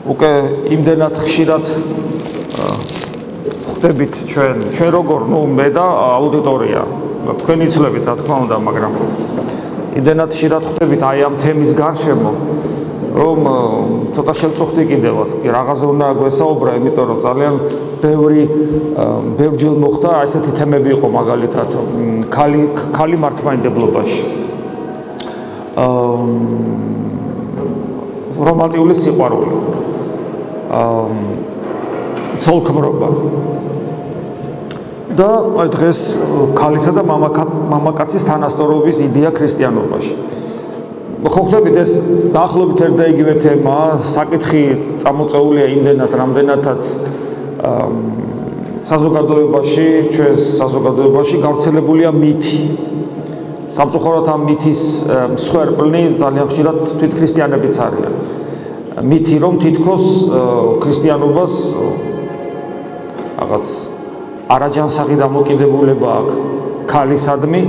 უკვე იმდენად ხშირად ხვდებით ჩვენ როგორ, მე და აუდიტორია, თქვენი ცვლებით, რა თქმა უნდა, მაგრამ იმდენად ხშირად ხვდებით აი ამ თემის გარშემო, რომ ცოტა შევწუხდი კიდევაც, რაღაცა უნდა გვესაუბრა, იმიტომ რომ ძალიან ბევრჯერ მოხდა ესეთი თემები იყო მაგალითად ქალი მართლმადიდებლობაში. რომანტიკული სიყვარული. ცოლქმრობა. და დღეს ქალისა და მამაკაცის თანასწორობის იდეა ქრისტიანობაში. ხო ხვდებით ეს დაახლოებით ერთ და იგივე თემა, საკითხი წამოწეულია იმდენად, რამდენადაც საზოგადოებაში, ჩვენს საზოგადოებაში გავრცელებულია მითი. სამწუხაროდ ამ მითის მსხვერპლნი ძალიან ხშირად თვითქრისტიანებიც არიან. მითი რომ თითქოს ქრისტიანობას რაღაც არაჯანსაღი დამოკიდებულება აქვს ქალისადმი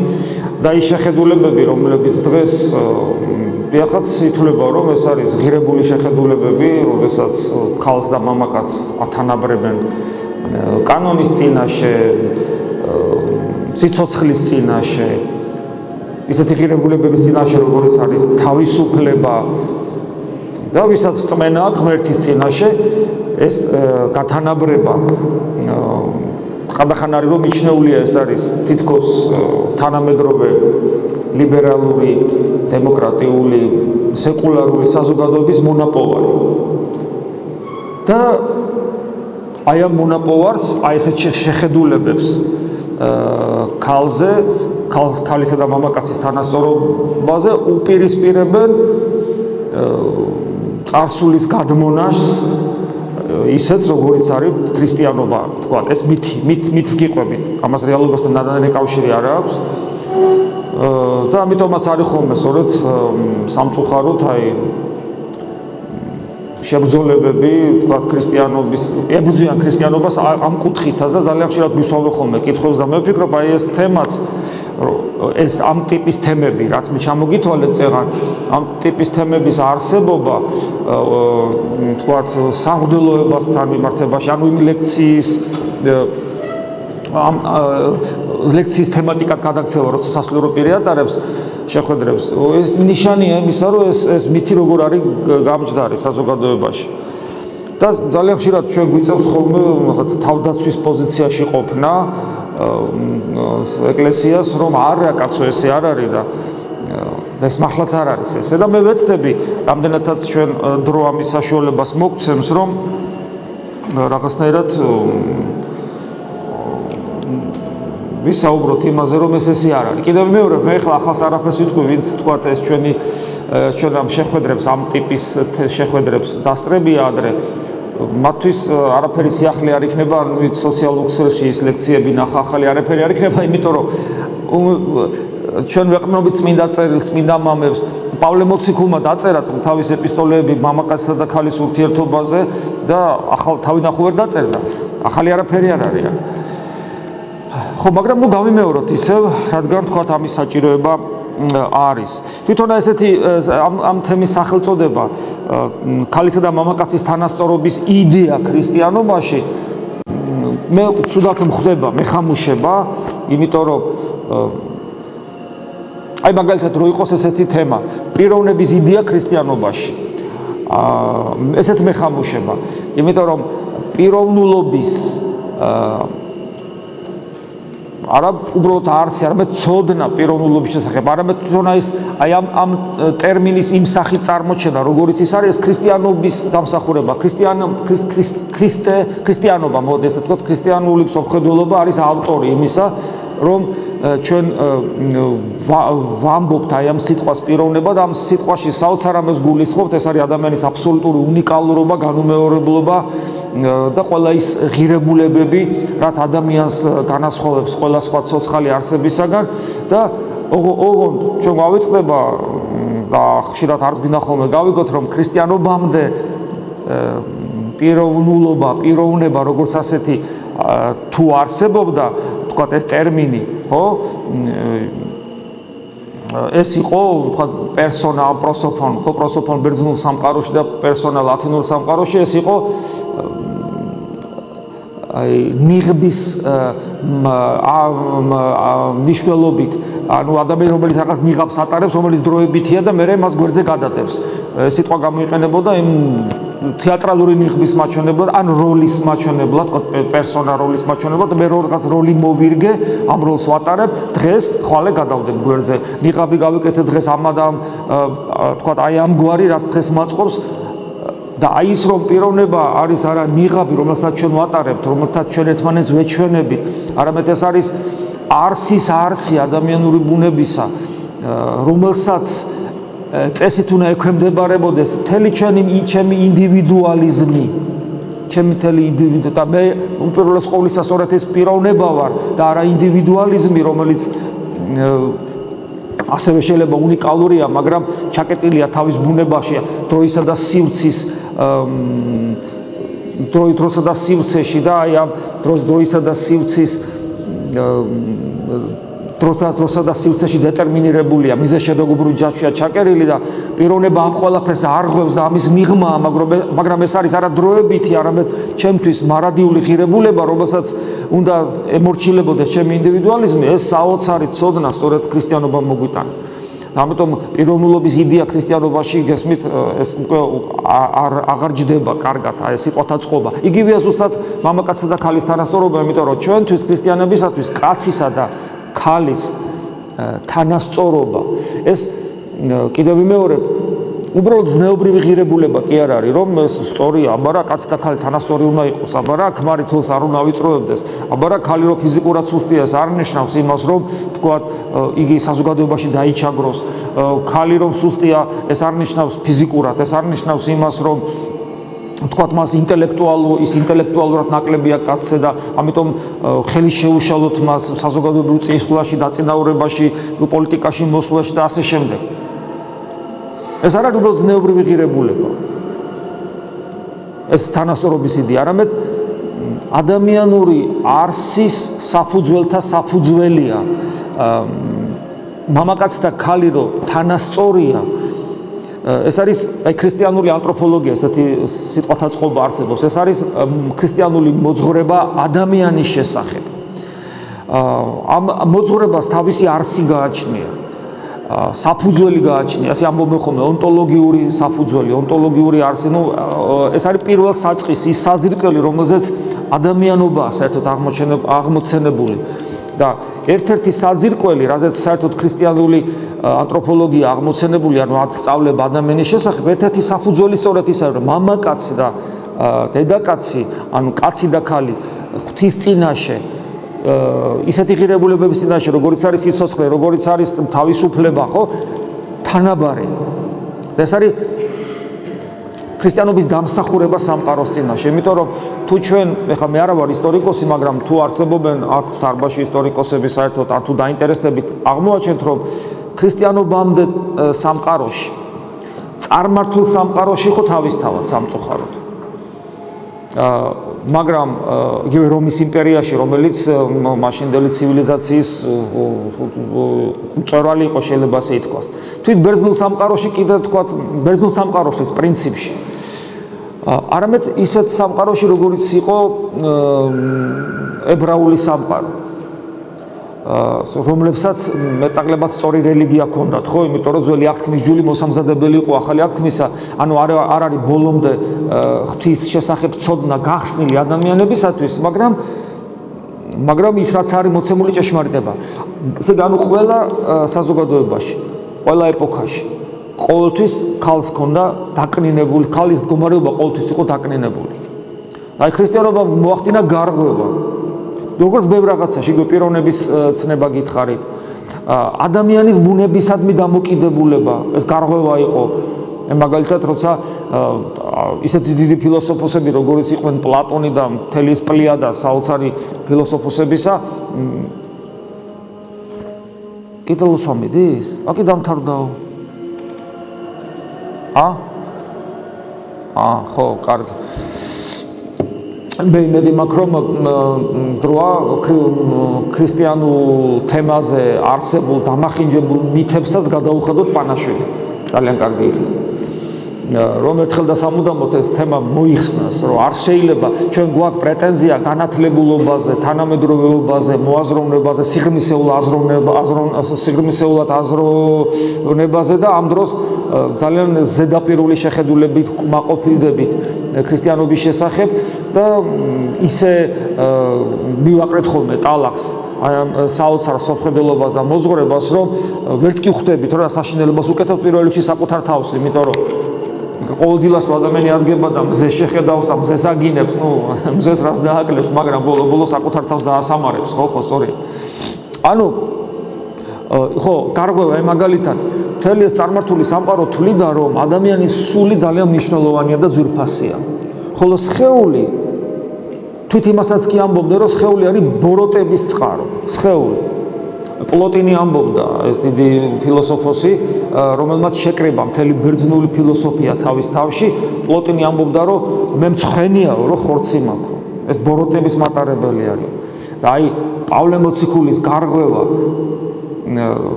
და ის შეხედულებები, რომლებიც დღეს ეხაც ითვლება, რომ ეს არის ღირებული შეხედულებები, როდესაც ქალს და მამაკაცს ათანაბრებენ კანონის წინაშე, სიცოცხლის წინაშე, ისეთი ღირებულებების წინაშე, როგორც არის თავისუფლება და ვისაც წმენა აქვს ღმერთის წინაშე, ეს გათანაბრება ხანდახან არის რომ მიჩნეულია ეს არის თითქოს თანამედროვე ლიბერალური, დემოკრატიული, სეკულარული საზოგადოების მონაპოვარი. და აი ამ მონაპოვარს, აი ესეთ შეხედულებებს ქალისა და მამაკაცის თანასწორობაზე უპირისპირებენ წარსულის გადმონაშს ისეც როგორიც არის ქრისტიანობა, თქვა, ეს მითს გიყვებით. ამას რეალობასთან ნადანე კავშირი არ აქვს. და ამიტომაც არის ხოლმე სწორედ სამწუხაროდ აი შებრძოლებები, თქვა, ქრისტიანობის, ებრძვიან ქრისტიანობას ამ კუთხითაც და ძალიან ხშირად გვისვავენ ხოლმე კითხვებს და მე ვფიქრობ, აი ეს თემაც ეს ამ ტიპის თემები, რაც მე ჩამოგითვალეთ წეღან, ამ ტიპის თემების არსებობა, თქვათ, სამღვდელოებასთან მიმართებაში, ანუ იმ ლექციის თემატიკად გადაქცევა, როცა სასულიერო პირი ატარებს, შეხვედრებს, ეს ნიშანია იმისა, რომ ეს მითი როგორ არის გამჯდარი საზოგადოებაში. და ძალიან ხშირად ჩვენ გვიწევს ხოლმე რაღაც თავდაცვის პოზიციაში ყოფნა ეკლესიას, რომ არა კაცო, ესე არ არის და ეს მართლაც არ არის ესე. და მე ვეცდები, რამდენადაც ჩვენ დრო ამის საშუალებას მოგცემს, რომ რაღაცნაირად ვისაუბროთ იმაზე, რომ ეს ესე არ არის. კიდევ მეორე, მე ახლა ახალს არაფერს ვიტყვი, ვინც თქვა ეს ჩვენ ამ შეხვედრებს, ამ ტიპის შეხვედრებს დასწრებია ადრე, მათთვის არაფერი სიახლე არ იქნება, ან ვით სოციალურ ქსელში ის ლექციები ნახა, ახალი არაფერი არ იქნება, იმიტომ რომ ჩვენ ვეყრდნობით წმინდა წერილს, წმინდა მამებს, პავლე მოციქულმა დაწერა თავის ეპისტოლეები მამაკაცსა და ქალის ურთიერთობაზე და თავი ვერ დაწერდა. ახალი არაფერი არ არის აქ. ხო, მაგრამ გავიმეოროთ ისევ, რადგან თქვათ ამის საჭიროება არის. თვითონ ესეთი ამ თემის სახელწოდება ქალისა და მამაკაცის თანასწორობის იდეა ქრისტიანობაში მე ცუდად მხვდება, მეხამუშება, იმიტომ რომ აი მაგალითად რო იყოს ესეთი თემა, პიროვნების იდეა ქრისტიანობაში. ესეც მეხამუშება, იმიტომ რომ პიროვნულობის არა უბრალოდ არსი, არამედ ცოდნა პიროვნულობის შესახებ, არამედ თვითონ აი ამ ტერმინის იმ სახით წარმოჩენა, როგორიც ის არის, ეს ქრისტიანობის დამსახურება, ქრისტიანობა, მოდი ესე ვთქვათ, ქრისტიანული მსოფლმხედველობა არის ავტორი იმისა, რომ ჩვენ ვამბობთ აი ამ სიტყვას პიროვნება და ამ სიტყვაში საოცარ ამას გულისხმობთ, ეს არის ადამიანის აბსოლუტური უნიკალურობა, განუმეორებლობა და ყველა ის ღირებულებები, რაც ადამიანს განასხვავებს ყველა სხვა ცოცხალი არსებისაგან და ოღონდ ჩვენ გავიწყდება და ხშირად არ გვინდა ხოლმე გავიგოთ, რომ ქრისტიანობამდე პიროვნულობა, პიროვნება როგორც ასეთი თუ არსებობდა, თქვათ ეს ტერმინი, ხო? ეს იყო თქვა პერსონა პროსოფონ, ხო პროსოფონ ბერძნულ სამყაროში და პერსონა ლათინურ სამყაროში ეს იყო აი ნიღბის ნიშნულობით, ანუ ადამიანი რომელიც რაღაც ნიღაბს ატარებს, რომელიც დროებითია და მე მას გვერდზე გადადებს. სიტყვა გამოიყენებოდა იმ თეატრალური ნიღბის მაჩვენებლად, ან როლის მაჩვენებლად, პერსონა როლის მაჩვენებლად, მე რაღაც როლი მოვირგე, ამ როლს ვატარებ, დღეს ხვალე გადავდებ გვერდზე. ნიღაბი გავიკეთე დღეს ამადამ, თქვა აი ამგვარი, რაც დღეს მაწყობს და აი ის რომ პიროვნება არის არა ნიღაბი, რომელსაც ჩვენ ვატარებთ, რომელთაც ჩვენ ერთმანეთს ვეჩვენებით, არამედ ეს არის არსის არსი ადამიანური ბუნებისა, რომელსაც წესით უნდა ექვემდებარებოდეს მთელი ჩემი ინდივიდუალიზმი, ჩემი მთელი ინდივიდუ და მე უპირველეს ყოვლისა სწორედ ეს პიროვნება ვარ და არა ინდივიდუალიზმი, რომელიც ასევე შეიძლება უნიკალურია, მაგრამ ჩაკეტილია თავის ბუნებაში, დროისა და სივრცის დროისა და სივრცეში და აი ამ დროისა და სივრცის დროსა და სივრცეში დეტერმინირებულია მიზეზშემდგომი ჯაშია ჩაკერილი და პიროვნება ამ ყველაფერს არღვევს და ამის მიღმაა, მაგრამ ეს არის არა დროებითი, არამედ ჩემთვის მარადიული ღირებულება, რომელსაც უნდა ემორჩილებოდეს ჩემი ინდივიდუალიზმი, ეს საოცარი ცოდნა სწორედ ქრისტიანობამ მოგვიტანა. ამიტომ პიროვნულობის იდეა ქრისტიანობაში გესმით ეს აღარ ჯდება კარგად, აი ეს სიტყვათა წყობა. იგივეა ზუსტად მამაკაცსა და ქალის თანასწორობა, იმიტომ რომ ჩვენთვის ქრისტიანებისათვის კაცისა და ქალის თანასწორობა ეს კიდევ ვიმეორებ, უბრალოდ ზნეობრივი ღირებულება კი არ არის, რომ ეს სწორია, აბარა კაცი და ქალი თანასწორი უნდა იყოს, აბარა ქმარი ცოლს არ უნდა ვიწროებდეს, აბარა ქალი რომ ფიზიკურად სუსტია, ეს არ ნიშნავს იმას, რომ თქვათ იგი საზოგადოებაში დაიჩაგროს, ქალი რომ სუსტია, ეს არ ნიშნავს ფიზიკურად, ეს არ ნიშნავს იმას, რომ თქვათ მას ინტელექტუალურად ნაკლებია კაცზე და ამიტომ ხელი შეუშალოთ მას საზოგადოებრივ წინსვლაში, დაწინაურებაში, პოლიტიკაში მოსვლაში და ასე შემდეგ. ეს არ არის უბრალოდ ზნეობრივი ღირებულება. ეს თანასწორობის იდეა, არამედ ადამიანური არსის საფუძველთა საფუძველია. მამაკაც და ქალი რო თანასწორია, ეს არის აი ქრისტიანული ანთროპოლოგია, ესეთი სიტყვათა წყობა არსებობს. ეს არის ქრისტიანული მოძღვრება ადამიანის შესახებ. ამ მოძღვრებას თავისი არსი გააჩნია. საფუძველი გააჩნია, ასე ამბობენ ხოლმე, ონტოლოგიური საფუძველი, ონტოლოგიური არსი, ეს არის პირველ საწყისი, ის საძირკველი, რომელზეც ადამიანობაა საერთოდ აღმოცენებული. და ერთ-ერთი საძირკველი, რაზეც საერთოდ ქრისტიანული ანთროპოლოგია აღმოცენებული, ანუ სწავლება ადამიანის შესახებ, ერთ-ერთი საფუძველი სწორედ ისაა, რომ მამაკაცი და დედაკაცი, ანუ კაცი და ქალი ღვთის წინაშე ისეთი ღირებულებების წინაშე, როგორც არის სიცოცხლე, როგორც არის თავისუფლება, ხო? თანაბარი. ეს არის ქრისტიანობის დამსახურება სამყაროს წინაშე, იმიტომ რომ თუ ჩვენ, ეხლა მე არა ვარ ისტორიკოსი, მაგრამ თუ არსებობენ აქ დარბაზში ისტორიკოსები საერთოდ, ან თუ დაინტერესდებით, აღმოაჩენთ, რომ ქრისტიანობამდე სამყაროში, წარმართულ სამყაროში ხო თავისთავად სამწუხაროდ. მაგრამ იგივე რომის იმპერიაში, რომელიც მაშინდელი ცივილიზაციის მწვერვალი იყო, შეიძლება ასე ითქვას. თვით ბერძნულ სამყაროში კიდე თქვათ, ბერძნულ სამყაროში პრინციპში. არამედ ისეთ სამყაროში, როგორც იყო ებრაული სამყარო, რომლებსაც მეტაკლებად სწორი რელიგია ჰქონდათ, ხო? იმიტომ რომ ძველი აღთქმის ჯული მოსამზადებელი იყო ახალი აღთქმისა, ანუ არ არის ბოლომდე ღვთის შესახებ ცოდნა გახსნილი ადამიანებისათვის, მაგრამ ის რაც არის მოცემული ჭეშმარიტება. ესე იგი, ანუ ყველა საზოგადოებაში, ყველა ეპოქაში ყოველთვის ქალს ჰქონდა დაკნინებული, ქალის მდგომარეობა ყოველთვის იყო დაკნინებული. აი ქრისტიანობა მოახდინა გარღვევა. როგორც ბევრ რაღაცაში, იგივე პიროვნების ცნება გითხარით, ადამიანის ბუნებისადმი დამოკიდებულება, ეს გარღვევა იყო. მაგალითად, როცა ისეთი დიდი ფილოსოფოსები, როგორც იყვნენ პლატონი და მთელი ეს პლიადა საოცარი ფილოსოფოსებისა, კიდევ ლოცვა მიდის? აკი დამთავრდაო. ხო, კარგი. მე იმედი მაქვს რომ დროა ქრისტიანულ თემაზე არსებულ დამახინჯებულ მითებსაც გადაუხედოთ პანაშვილი ძალიან კარგი იქნება რომ ერთხელ და სამუდამოდ ეს თემა მოიხსნას რომ არ შეიძლება ჩვენ გვაქვს პრეტენზია განათლებულობაზე, თანამედროვეობაზე, მოაზროვნებაზე, სიღრმისეულად აზროვნებაზე და ამ დროს ძალიან ზედაპირული შეხედულებით კმაყოფილდებით ქრისტიანობის შესახებ და ისე მივაყრეთ ხოლმე ტალახს აი ამ საოცარ სოფხედელობას და მოძღვრებას რომ ვერც კი ხვდებით რომ საშინელებას უკეთებ პირველ რიგში საკუთარ თავს იმიტომ რომ ყოველდღიურად ადამიანი ადგება და მზეს შეხედავს და მზეს აგინებს, მზეს რას დააკლებს, მაგრამ ბოლო საკუთარ თავს დაასამარებს, ხო, სწორია. ანუ ხო, გარღვევა აი მაგალითად, მთელი ეს წარმართული სამყარო თვლიდა, რომ ადამიანის სული ძალიან მნიშვნელოვანია და ძვირფასია. ხოლო სხეული თვით იმასაც კი ამბობდა, რომ სხეული არის ბოროტების წყარო, სხეული. პლოტინი ამბობდა, ეს დიდი ფილოსოფოსი, რომელმაც შეკრება მთელი ბერძნული ფილოსოფია თავის თავში, პლოტინი ამბობდა, რომ მე მცხენიაო, რომ ხორცი მაქვს. ეს ბოროტების მატარებელი არის. და აი პავლე მოციქულის გარღვევა,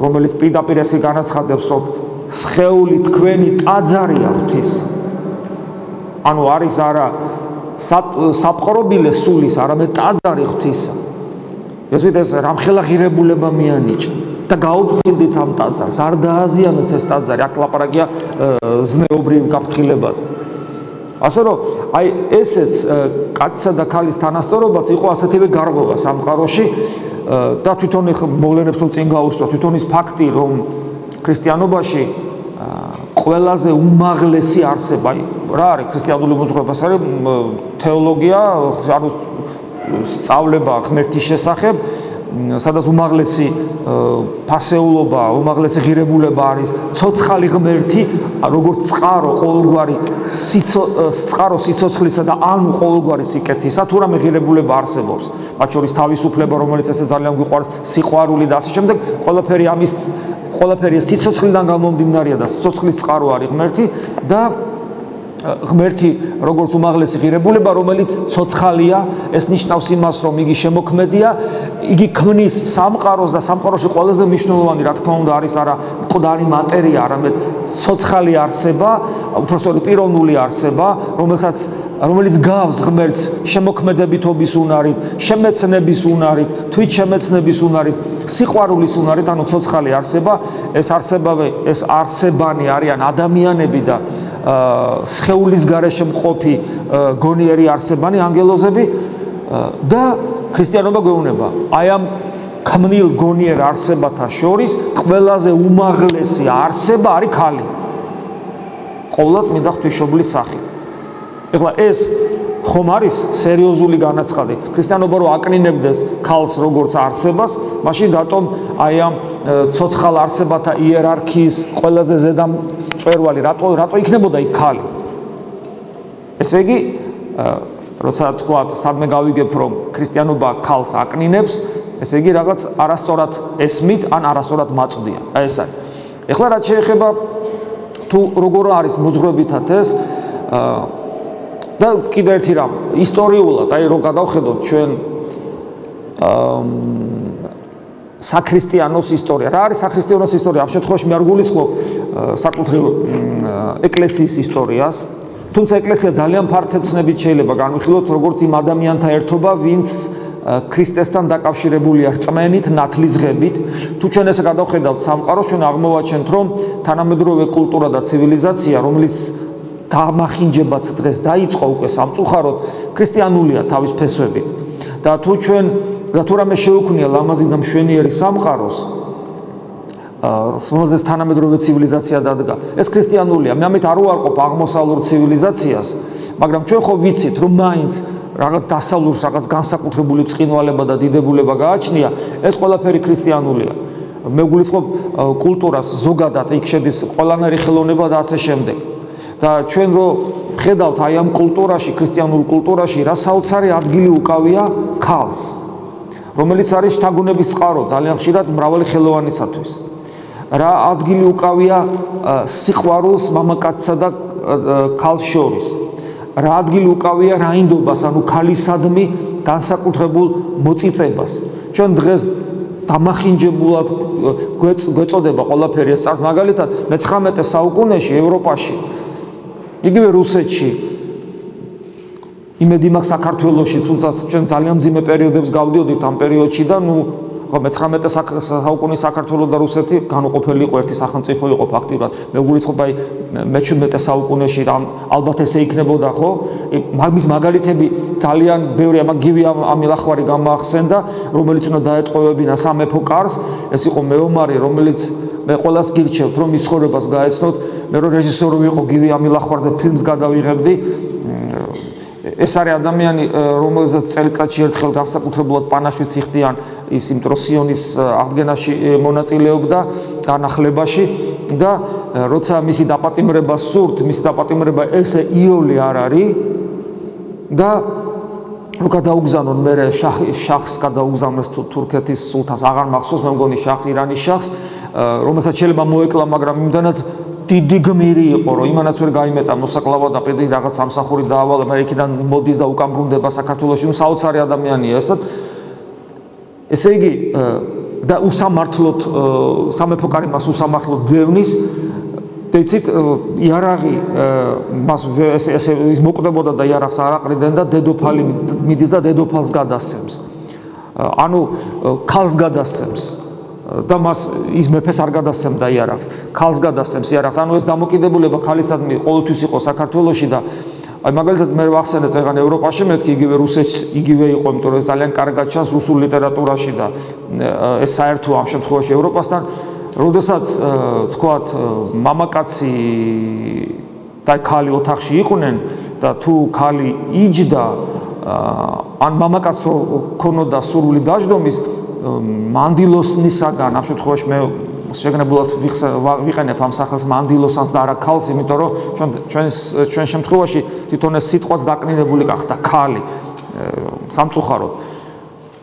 რომელიც პირდაპირ ესე განაცხადებს, რომ სხეული თქვენი ტაძარია ღვთის. ანუ არის არა საპყრობილე სულის, არამედ ტაძარი ღვთისა. ეს რამხელა ღირებულება მიანიჭა და გაუფრთხილდით ამ ტაძარს, არ დააზიანოთ ეს ტაძარი, აქ ლაპარაკია ზნეობრივ გაფრთხილებაზე. ასე რომ აი ესეც კაცსა და ქალის თანასწორობაც იყო ასეთივე გარღვევა სამყაროში და თვითონ მოვლენებს რომ წინ გაუსწრო, თვითონ ის ფაქტი რომ ქრისტიანობაში ყველაზე უმაღლესი არსება, რა არის ქრისტიანული მოძღვრება, ეს არის თეოლოგია, ანუ სწავლება ღმერთის შესახებ, სადაც უმაღლესი ფასეულობა, უმაღლესი ღირებულება არის ცოცხალი ღმერთი, როგორც წყარო ყოველგვარი წყარო სიცოცხლისა და ანუ ყოველგვარი სიკეთისა, თუ რამე ღირებულება არსებობს, მათ შორის თავისუფლება, რომელიც ესე ძალიან გვიყვარს, სიყვარული და ასე შემდეგ, ყველაფერი სიცოცხლიდან გამომდინარეა და სიცოცხლის წყარო არის ღმერთი და ღმერთი როგორც უმაღლესი ღირებულება, რომელიც ცოცხალია, ეს ნიშნავს იმას, რომ იგი შემოქმედია, იგი ქმნის სამყაროს და სამყაროში ყველაზე მნიშვნელოვანი, რა თქმა უნდა, არის არა მკვდარი მატერია, არამედ ცოცხალი არსება, უпростоრი პიროვნული არსება, რომელიც გავს ღმერთს შემოქმედებითობის უნარით, შემეცნების უნარით, თვით შემეცნების უნარით, სიყვარულის უნარით, ანუ ცოცხალი არსება, ეს არსებანი არიან ადამიანები და სხეულის გარეშე მყოფი გონიერი არსებანი, ანგელოზები და ქრისტიანობა გვეუბნება, აი ამ ქმნილ გონიერ არსებათა შორის ყველაზე უმაღლესი არსება არის ქალი. ყოვლადწმინდა ღვთისმშობლის სახით. ეხლა ეს ხომ არის სერიოზული განაცხადი. ქრისტიანობა რო აკნინებდეს ქალს როგორც არსებას, მაშინ რატომ აი ამ ცოცხალ არსებათა იერარქიის ყველაზე ზედა მწვერვალი რატო იქნებოდა იქ ქალი? ესე იგი, როცა თქვათ, სადმე გავიგებ, რომ ქრისტიანობა ქალს აკნინებს, ესე იგი რაღაც არასწორად ესმით ან არასწორად მაწვდიან. აი ეს არის. ეხლა რაც შეეხება თუ როგორ არის მოძღვრებითად ეს და კიდევ ერთი რამ, ისტორიულად, აი რო გადავხედოთ ჩვენ საქრისტიანოს ისტორია. რა არის საქრისტიანოს ისტორია? ამ შემთხვევაში მე არ გულისხმობ საკუთრივ ეკლესიის ისტორიას, თუმცა ეკლესია ძალიან ფართებცნებით შეიძლება განვიხილოთ როგორც იმ ადამიანთა ერთობა, ვინც ქრისტესთან დაკავშირებულია რწმენით, ნათლისღებით. თუ ჩვენ ესე გადავხედავთ სამყაროს, ჩვენ აღმოვაჩენთ, რომ თანამედროვე კულტურა და ცივილიზაცია, რომლის დამახინჯებაც დღეს დაიწყო უკვე სამწუხაროდ, ქრისტიანულია თავის ფესვებით. და თუ ჩვენ თუ რამე შეუქმნია ლამაზი და მშვენიერი სამყაროს, რომელზეც თანამედროვე ცივილიზაცია დადგა, ეს ქრისტიანულია. მე ამით არ უარყოფ აღმოსავლურ ცივილიზაციას, მაგრამ ჩვენ ხო ვიცით, რომ მაინც რაღაც დასავლურს რაღაც განსაკუთრებული ბრწყინვალება და დიდებულება გააჩნია, ეს ყველაფერი ქრისტიანულია. მე გულისხმობ კულტურას ზოგადად, იქ შედის ყველანაირი ხელოვნება და ასე შემდეგ. და ჩვენ რო ხედავთ აი ამ კულტურაში, ქრისტიანულ კულტურაში, რა საოცარი ადგილი უკავია ქალს, რომელიც არის შთაგონების წყარო ძალიან ხშირად მრავალი ხელოვანისათვის. რა ადგილი უკავია სიყვარულს მამაკაცსა და ქალს შორის. რა ადგილი უკავია რაინდობას, ანუ ქალისადმი განსაკუთრებულ მოწიწებას. ჩვენ დღეს დამახინჯებულად გვეწოდება ყველაფერი ეს წარს მაგალითად მე-19 საუკუნეში ევროპაში, იგივე რუსეთში, იმედი მაქვს საქართველოში, თუმცა ჩვენ ძალიან მძიმე პერიოდებს გავდიოდით ამ პერიოდში და მე-19 საუკუნის საქართველო და რუსეთი განუყოფელი იყო, ერთი სახელმწიფო იყო ფაქტიურად. მე ვგულისხმობ, აი მე-17 საუკუნეში ალბათ ესე იქნებოდა, ხო? მაგის მაგალითები ძალიან ბევრია, მაგ გივი ამილახვარი გამოახსენდა, რომელიც უნდა დაეტყვევებინა სამეფო კარს. ეს იყო მეომარი, რომელიც მე ყველას გირჩევთ, რომ მის ცხოვრებას გაეცნოთ. მე რო რეჟისორი ვიყო გივი ამილახვარზე ფილმს გადავიღებდი. ეს არის ადამიანი, რომელზეც წელიწადში ერთხელ განსაკუთრებულად პანაშვიდს იხდიან ის იმ ტროსიონის აღდგენაში მონაწილეობდა განახლებაში და როცა მისი დაპატიმრება სურთ, მისი დაპატიმრება ესე იოლი არ არის და რო გადაუგზავნონ მე შახს გადაუგზავნეს თურქეთის სულთანს, აღარ მახსოვს, მე მგონი შახს, ირანის შახს, რომელსაც შეიძლება მოეკლა, მაგრამ იმდანაც დიდი გმირი იყო, რომ იმანაც ვერ გაიმეტა მოსაკლავად და პირდი რაღაც სამსახური დაავალა, მაგრამ იქიდან მოდის და უკან ბრუნდება საქართველოში, საოცარი ადამიანია ესეთ. ესე იგი და უსამართლოდ სამეფო კარი მას უსამართლოდ დევნის და იცით იარაღი მას ესე მოკვდებოდა და იარაღს არ აყრიდნენ და დედოფალი მიდის და დედოფალს გადასცემს. ანუ ქალს გადასცემს. და მას ის მეფეს არ გადასცემდა იარაღს, ქალს გადასცემს იარაღს. ანუ ეს დამოკიდებულება ქალისადმი ყოველთვის იყო საქართველოში და აი მაგალითად მე ვახსენე წეგან ევროპაში მეთქი იგივე რუსეთში იგივე იყო, იმიტომ რომ ეს ძალიან კარგად ჩანს რუსულ ლიტერატურაში და ეს საერთოა ამ შემთხვევაში ევროპასთან, როდესაც თქვათ მამაკაცი და ქალი ოთახში იყვნენ და თუ ქალი იჯდა ან მამაკაცს რო ქონოდა სურვილი დაждდომის მანდილოსნისაგან, ამ შემთხვევაში მე შეგნებულად ვიყენებ ამ სახელს მანდილოსანს და არა ქალს, იმიტომ რომ ჩვენ შემთხვევაში თვითონ ეს სიტყვაც დაკნინებული გახდა ქალი სამწუხაროდ.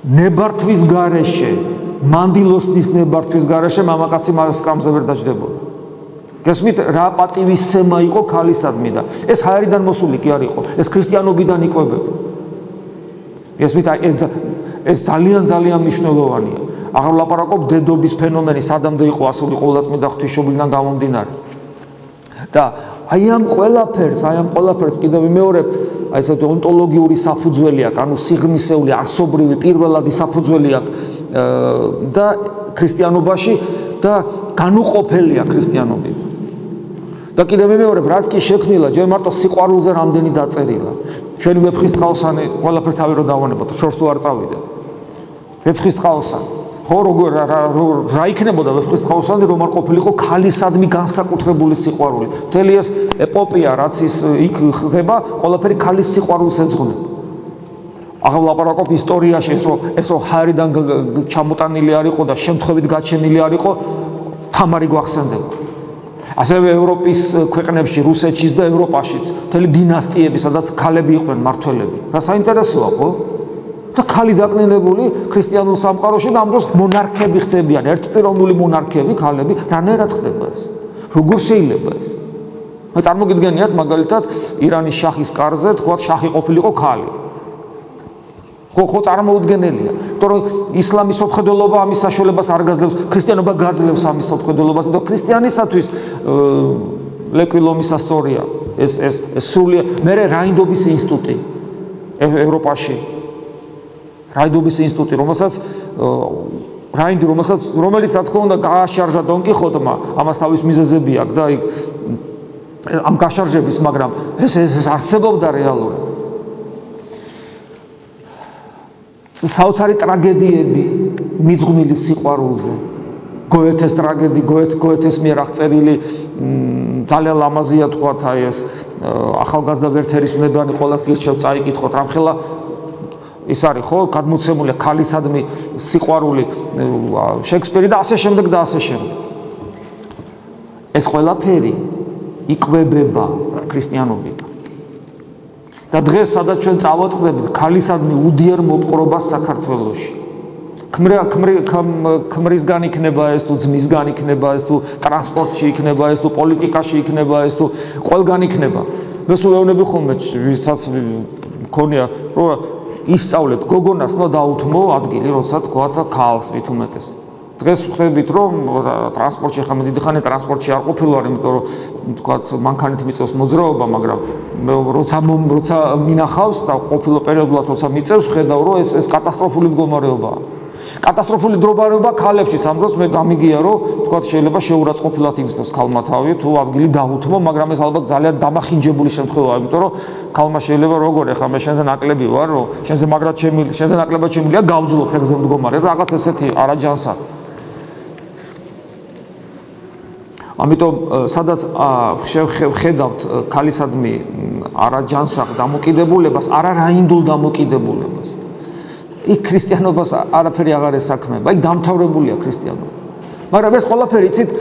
ნებართვის გარეშე, მანდილოსნის ნებართვის გარეშე მამაკაცი მასკამზე ვერ დაждდებოდა. გესმით რა პატივისცემა იყო ქალისადმი და ეს ჰაერიდან მოსული კი არ იყო, ეს ქრისტიანობიდან იკვებება. გესმით ეს ძალიან მნიშვნელოვანია. აღარ ვლაპარაკობ დედობის ფენომენი, სადამდე იყო ასული ყოვლადწმიდა ღვთისმშობლიდან გამომდინარე. და აი ამ ყველაფერს კიდევ ვიმეორებ, აი ესეთი ონტოლოგიური საფუძველი აქვს, ანუ სიღრმისეული არსობრივი პირველადი საფუძველი აქვს და ქრისტიანობაში და განუყოფელია ქრისტიანობიდან. და კიდევ ვიმეორებ, რაც კი შექმნილა, ჯერ მარტო სიყვარულზე რამდენი დაწერილა. ჩვენი ვეფხისტყაოსანი ყველაფერს თავი რო დავანებოთ, შორს თუ არ წავიდეთ. ვეფხისტყაოსანი ხო როგორ რა იქნებოდა ვეფხისტყაოსანი რომ არ ყოფილიყო ქალისადმი განსაკუთრებული სიყვარული. მთელი ეს ეპოპეა რაც ის იქ ხდება, ყველაფერი ქალის სიყვარულს ეძღვნება. აღარ ვლაპარაკობ ისტორიაში ეს რომ ჰაერიდან ჩამოტანილი არ იყო და შემთხვევით გაჩენილი არ იყო, თამარი გვახსენდება. ასევე ევროპის ქვეყნებში, რუსეთშიც და ევროპაშიც, მთელი დინასტიები, სადაც ქალები იყვნენ მმართველები. რა საინტერესოა, ხო? და ქალი დაკნინებული ქრისტიანულ სამყაროში და ამ დროს მონარქები ხდებიან, ერთპიროვნული მონარქები, ქალები, რანაირად ხდება ეს? როგორ შეიძლება ეს? წარმოგიდგენიათ მაგალითად ირანის შახის კარზე, თქვათ შახი ყოფილიყო ქალი. ხო წარმოუდგენელია. იმიტომ რომ ისლამის სოფხედელობა ამის საშუალებას არ გაძლევს, ქრისტიანობა გაძლევს ამის სოფხედელობას, და ქრისტიანისათვის ლეკვილომის ასტორია, ეს სრულიად მე რაინდობის ინსტიტუტი ევროპაში. რაინდობის ინსტიტუტი, რომელიც რა თქმა უნდა გააშარჟა დონ კიხოტმა, ამას თავის მიზეზები აქვს და იქ ამ გაშარჟების, მაგრამ ეს არსებობდა რეალურად. საოცარი ტრაგედიები მიძღვნილი სიყვარულზე. გოეთეს ტრაგედია, გოეთეს მიერ აღწერილი ძალიან ლამაზია თქვათ აი ეს ახალგაზრდა ვერთერისუნებიანი ყველას გირჩევ წაიკითხოთ რამხელა ის არის ხო გადმოცემულია ქალისადმი სიყვარული შექსპირი და ასე შემდეგ და ასე შემდეგ. ეს ყველაფერი იკვებება ქრისტიანობიდან. და დღეს სადაც ჩვენ წავაწყდებით ქალისადმი უდიერ მოპყრობას საქართველოში. ქმრისგან იქნება ეს თუ ძმისგან იქნება ეს თუ ტრანსპორტში იქნება ეს თუ პოლიტიკაში იქნება ეს თუ ყველგან იქნება. მე სულ ეუბნები ხოლმე ვისაც მქონია რომ ისწავლეთ გოგონას ნო დაუთმო ადგილი როცა თქვა და ქალს მით უმეტეს დღეს ვხვდებით რომ ტრანსპორტში ხა მე დიდი ხანი ტრანსპორტში არ ყოფილვარ იმიტომ რომ თქვა მანქანით მიწევს მოძრაობა მაგრამ მე როცა მინახავს და ყოფილო პერიოდულად როცა მიწევს ხედავ რომ ეს კატასტროფული მდგომარეობაა კატასტროფული მდგომარეობა ქალებშიც ამ დროს მე გამიგია რომ თქვა შეიძლება შეურაცხყოფილად იგრძნოს ქალმა თავი თუ ადგილი დაუთმო მაგრამ ეს ალბათ ძალიან დამახინჯებული შემთხვევაა იმიტომ რომ ქალმა შეიძლება როგორ ეხლა მე შენზე ნაკლები ვარ რომ შენზე ნაკლებად შემილია გავძლო ფეხზე მდგომარე რაღაც ესეთი არაჯანსა ამიტომ სადაც ხედავთ ქალისადმი არაჯანსაღ დამოკიდებულებას არარაინდულ დამოკიდებულებას იქ ქრისტიანობას არაფერი აღარ ესაქმება იქ დამთავრებულია ქრისტიანობა მაგრამ ეს ყველაფერი იცით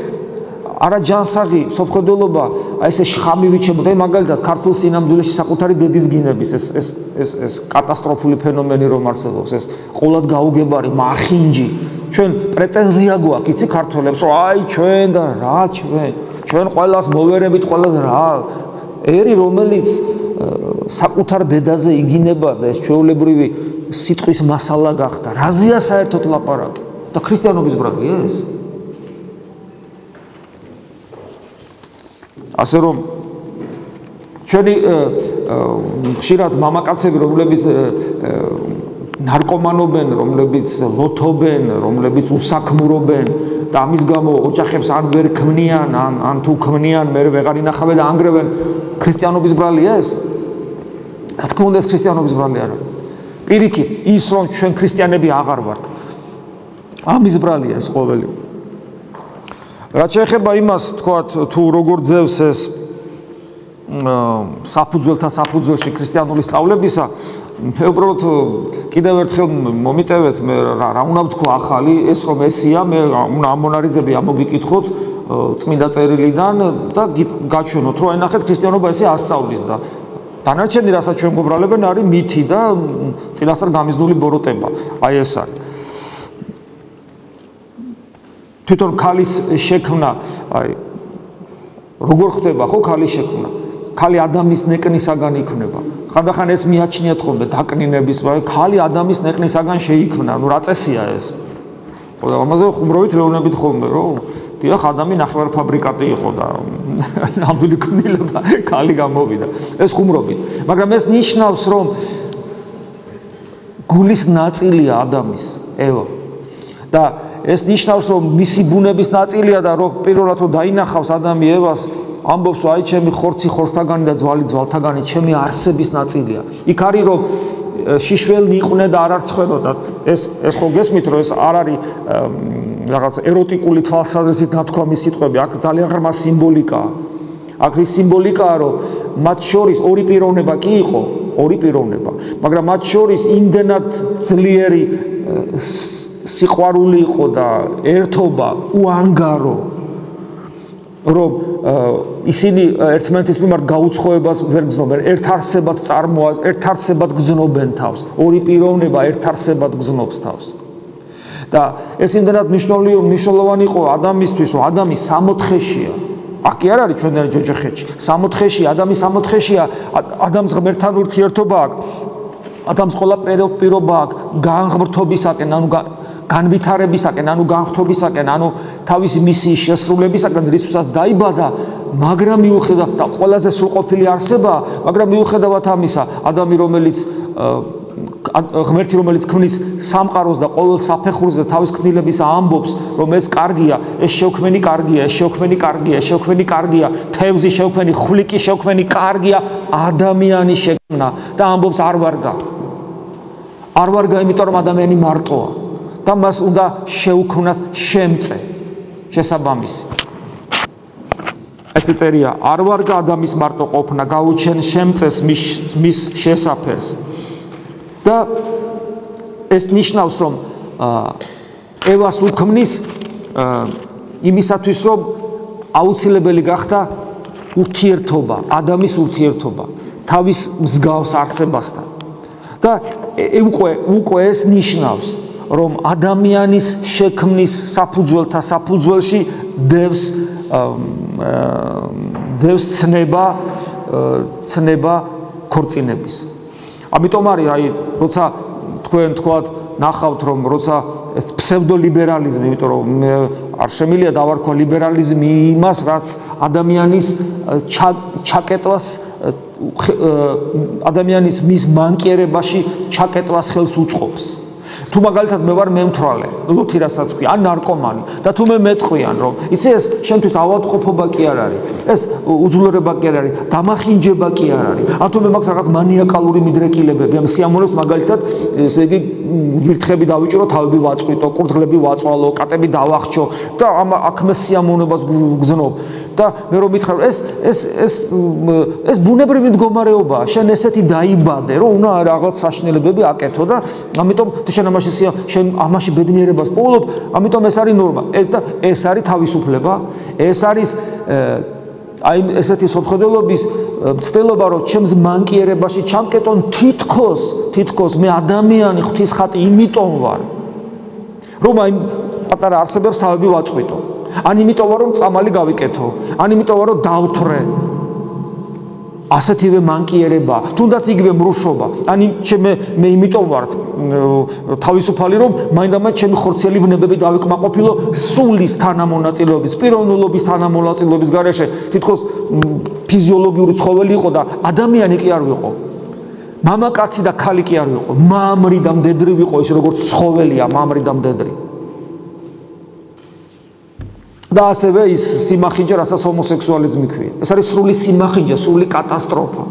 არაჯანსაღი სოფხედელობა აი ესე შხამივით შემოდა მაგალითად ქართულ სინამდვილეში საკუთარი დედის გინების ეს კატასტროფული ფენომენი რომ არსებობს ეს ყოლად გაუგებარი მახინჯი ჩვენ პრეტენზია გვაქვს იცი ქართველებს რომ აი ჩვენ და რა ჩვენ ყველას მოვერებით ყველას რა ერი რომელიც საკუთარ დედაზე იგინება და ეს ჩვეულებრივი სიტყვის მასალა გახდა რაზეა საერთოდ ლაპარაკი და ქრისტიანობის ბრალია ეს ასე რომ ჩვენი ხშირად მამაკაცები რომლებიც ნარკომანობენ რომლებიც ლოთობენ რომლებიც უსაქმურობენ და ამის გამო ოჯახებს ან ვერ ქმნიან ან თუ ქმნიან მე ვეღარ ინახავენ და ანგრევენ ქრისტიანობის ბრალია ეს რა თქმა უნდა ეს ქრისტიანობის ბრალი არა პირიქით ის რომ ჩვენ ქრისტიანები აღარ ვართ ამის ბრალია ეს ყოველი რაც შეეხება იმას თქვათ თუ როგორ ძევს ეს საფუძველთა საფუძველში ქრისტიანული სწავლებისა მე უბრალოდ კიდევ ერთხელ მომიტევეთ მე რა უნდა ვთქვა ახალი ეს რომ ესია მე უნდა ამონარიდები ამოგიკითხოთ წმინდა წერილიდან და გაჩვენოთ რომ ენახეთ ქრისტიანობა ესე ასწავლის და დანარჩენი რასაც ჩვენ გვუბრალებენ არის მითი და წინასწარ გამიზნული ბოროტება აი ეს არის თვითონ ქალის შექმნა აი როგორ ხდება ხო ქალის შექმნა ქალი ადამიანის ნეკნისაგან იქნება ხანდახან ეს მიაჩნიათ ხოლმე დაკნინების ქალი ადამიანის ნეკნისაგან შეიქმნა ნუ რა წესია ეს ხო და ამაზე ხუმრობით რეუნებით ხოლმე რომ დიახ ადამი ნახევარფაბრიკატი იყო და ნამდვილი ქმნილება ქალი გამოვიდა ეს ხუმრობით მაგრამ ეს ნიშნავს რომ გულის ნაწილია ადამიანის ევო და ეს ნიშნავს რომ მისი ბუნების ნაწილია და რომ პირველად რომ დაინახავს ადამი ევას ამბობს აი ჩემი ხორცი ხორცთაგანი და ძვალი ძვალთაგანი ჩემი არსების ნაწილია იქ არის რომ შიშველი იყვნენ და არ არცხვენოდა ეს ხო გესმით რომ ეს არ არის რაღაც ეროტიკული თვალსაზრისით ნათქვამი სიტყვები აქ ძალიან ღრმა სიმბოლიკაა აქ ის სიმბოლიკაა რომ მათ შორის ორი პიროვნება კი იყო ორი პიროვნება მაგრამ მათ შორის იმდენად ძლიერი სიყვარული იყო და ერთობა უანგარო რომ ისინი ერთმანეთის მიმართ გაუცხოებას ვერ გრძნობენ ერთ არსებად გრძნობენ თავს ორი პიროვნება ერთ არსებად გრძნობს თავს და ეს იმდენად მნიშვნელოვანი იყო ადამიანისთვის რომ ადამი სამოთხეშია აქ კი არ არის ჩვენდან ჯოჯოხეთში სამოთხეში ადამი სამოთხეშია ადამიანს ღმერთთან ურთიერთობა აქვს ადამიანს ყველა პირობა აქვს განღმრთობისაკენ ანუ განვითარებისაკენ ანუ განხთობისაკენ ანუ თავისი მისიის შესრულებისაკენ რისთვისაც დაიბადა მაგრამ მიუხედავად და ყველაზე სრულყოფილი არსება მაგრამ მიუხედავად ამისა ადამი რომელიც ღმერთი რომელიც ქმნის სამყაროს და ყოველ საფეხურზე თავის ქმნილების ამბობს რომ ეს კარგია ეს შევქმენი კარგია ეს შევქმენი კარგია ეს შევქმენი კარგია თევზი შევქმენი ხვლიკი შევქმენი კარგია ადამიანი შექმნა და ამბობს არ ვარგა იმიტომ რომ ადამიანი მარტოა და მას უნდა შეუქმნას შემწე შესაბამისი ესე წერია არ ვარგა ადამიანის მარტო ყოფნა გაუჩენ შემწეს მის შესაფერს და ეს ნიშნავს რომ ევას უქმნის იმისათვის რომ აუცილებელი გახდა ურთიერთობა ადამიანის ურთიერთობა თავის მსგავს არსებასთან და უკვე ეს ნიშნავს რომ ადამიანის შექმნის საფუძველთა საფუძველში დევს ცნება ცნება ქორწინების. ამიტომ არის აი როცა თქვენ თქვათ ნახავთ რომ როცა ფსევდოლიბერალიზმი, იმიტომ რომ არ შემიძლია დავარქვა ლიბერალიზმი იმას, რაც ადამიანის ჩაკეტვას ადამიანის მის მანკიერებაში ჩაკეტვას ხელს უწყობს. თუ მაგალითად მე ვარ მემთვრალე, ლუთი რასაც ქვია, ან ნარკომანი და თუ მე მეტყვიან რომ იცი ეს შენთვის ავადმყოფობა კი არ არის, ეს უძლურება კი არ არის, დამახინჯება კი არ არის. ან თუ მე მაქვს რაღაც მანიაკალური მიდრეკილებები, ამ სიამოვნებს მაგალითად ესე იგი ვირთხები დავიჭირო, თავები ვაწყვიტო, კურდღლები ვაწვალო, კატები დავახჩო და აქ მე სიამოვნებას გგზნობ. და მე რომ მითხრა ეს ბუნებრივი მდგომარეობაა, შენ ესეთი დაიბადე, რომ უნდა რაღაც საშინელებები აკეთო და ამიტომ შენ ამაში ბედნიერებას პოულობ, ამიტომ ეს არის ნორმა. და ეს არის თავისუფლება, ეს არის აი ესეთი სოფხედელობის ცდილობა, რომ ჩემს მანკიერებაში ჩამკეტონ თითქოს მე ადამიანი ღვთის ხატი იმიტომ ვარ, რომ აი პატარა არსებებს თავები ვაწყვიტო. ან იმიტომ ვარ რომ წამალი გავიკეთო, ან იმიტომ ვარ რომ დავთვრე. ასეთივე მანკიერება, თუნდაც იგივე მრუშობა. ან მე იმიტომ ვარ თავისუფალი რომ მაინდამაინც ჩემი ხორციელი ვნებები დავიკმაყოფილო სულის თანამონაწილეობის, პიროვნულობის თანამონაწილეობის გარეშე, თითქოს ფიზიოლოგიური ცხოველი იყო და ადამიანი კი არ ვიყო. მამაკაცი და ქალი კი არ ვიყო, მამრი და მდედრი ვიყო, ის როგორც ცხოველია, მამრი და მდედრი. და ასევე ის სიმახინჯე, რასაც ჰომოსექსუალიზმი ქვია. ეს არის სრული სიმახინჯე, სრული კატასტროფა.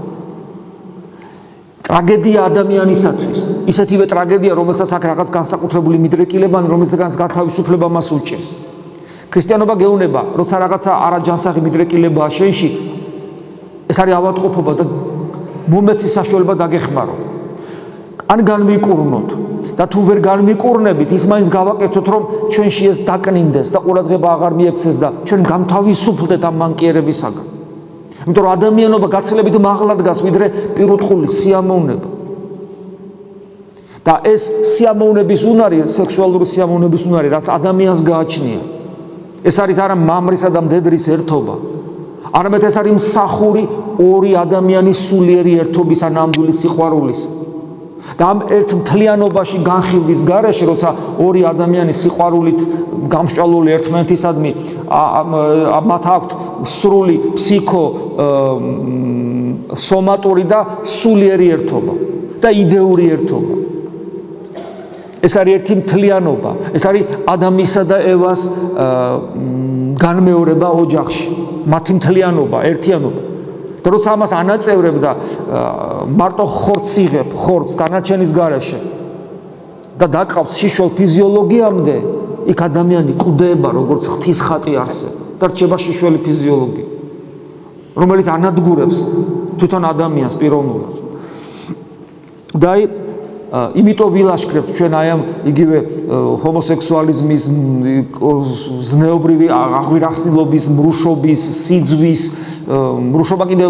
ტრაგედია ადამიანისათვის. ისეთივე ტრაგედია, რომელსაც აქ რაღაც განსაკუთრებული მიდრეკილებანი, რომელსაც გათავისუფლება მას უჭერს. ქრისტიანობა გეუბნება, როცა რაღაცა არაჯანსაღი მიდრეკილებაა შენში, ეს არის ავადმყოფობა და მომეცი საშუალება დაგეხმარო. ან განვიკურნოთ. და თუ ვერ განვიკურნებით, ის მაინც გავაკეთოთ, რომ ჩვენში ეს დაკნინდეს და ყურადღება აღარ მიექცეს და ჩვენ გამთავისუფლდეთ ამ მანკიერებისაგან. იმიტომ რომ ადამიანობა გაცილებით მაღლა დგას, ვიდრე პირუტყული სიამოვნება. და ეს სიამოვნების უნარი, სექსუალური სიამოვნების უნარი, რაც ადამიანს გააჩნია. ეს არის არა მამრისა და მდედრის ერთობა. არამედ ეს არის მსახური ორი ადამიანის სულიერი ერთობის ან ნამდვილი სიყვარულის. და ამ ერთ მთლიანობაში განხილვის გარეშე, როცა ორი ადამიანი სიყვარულით გამსჭვალული ერთმანეთისადმი, მათ აქვთ სრული ფსიქო სომატური და სულიერი ერთობა და იდეური ერთობა. ეს არის ერთი მთლიანობა, ეს არის ადამიანსა და ევას განმეორება ოჯახში, მათი მთლიანობა, ერთიანობა. და როცა ამას ანაწევრებ და მარტო ხორცს იღებ, ხორცს დანარჩენის გარეშე და დაკავს შიშველ ფიზიოლოგიამდე, იქ ადამიანი კვდება, როგორც ღვთის ხატი არსებობს და რჩება შიშველი ფიზიოლოგია, რომელიც ანადგურებს თვითონ ადამიანს პიროვნულად. და იმიტომ ვილაშქრებთ ჩვენ აი ამ იგივე ჰომოსექსუალიზმის, ზნეობრივი აღვირახსნილობის, მრუშობის, სიძვის, მრუშობა კიდევ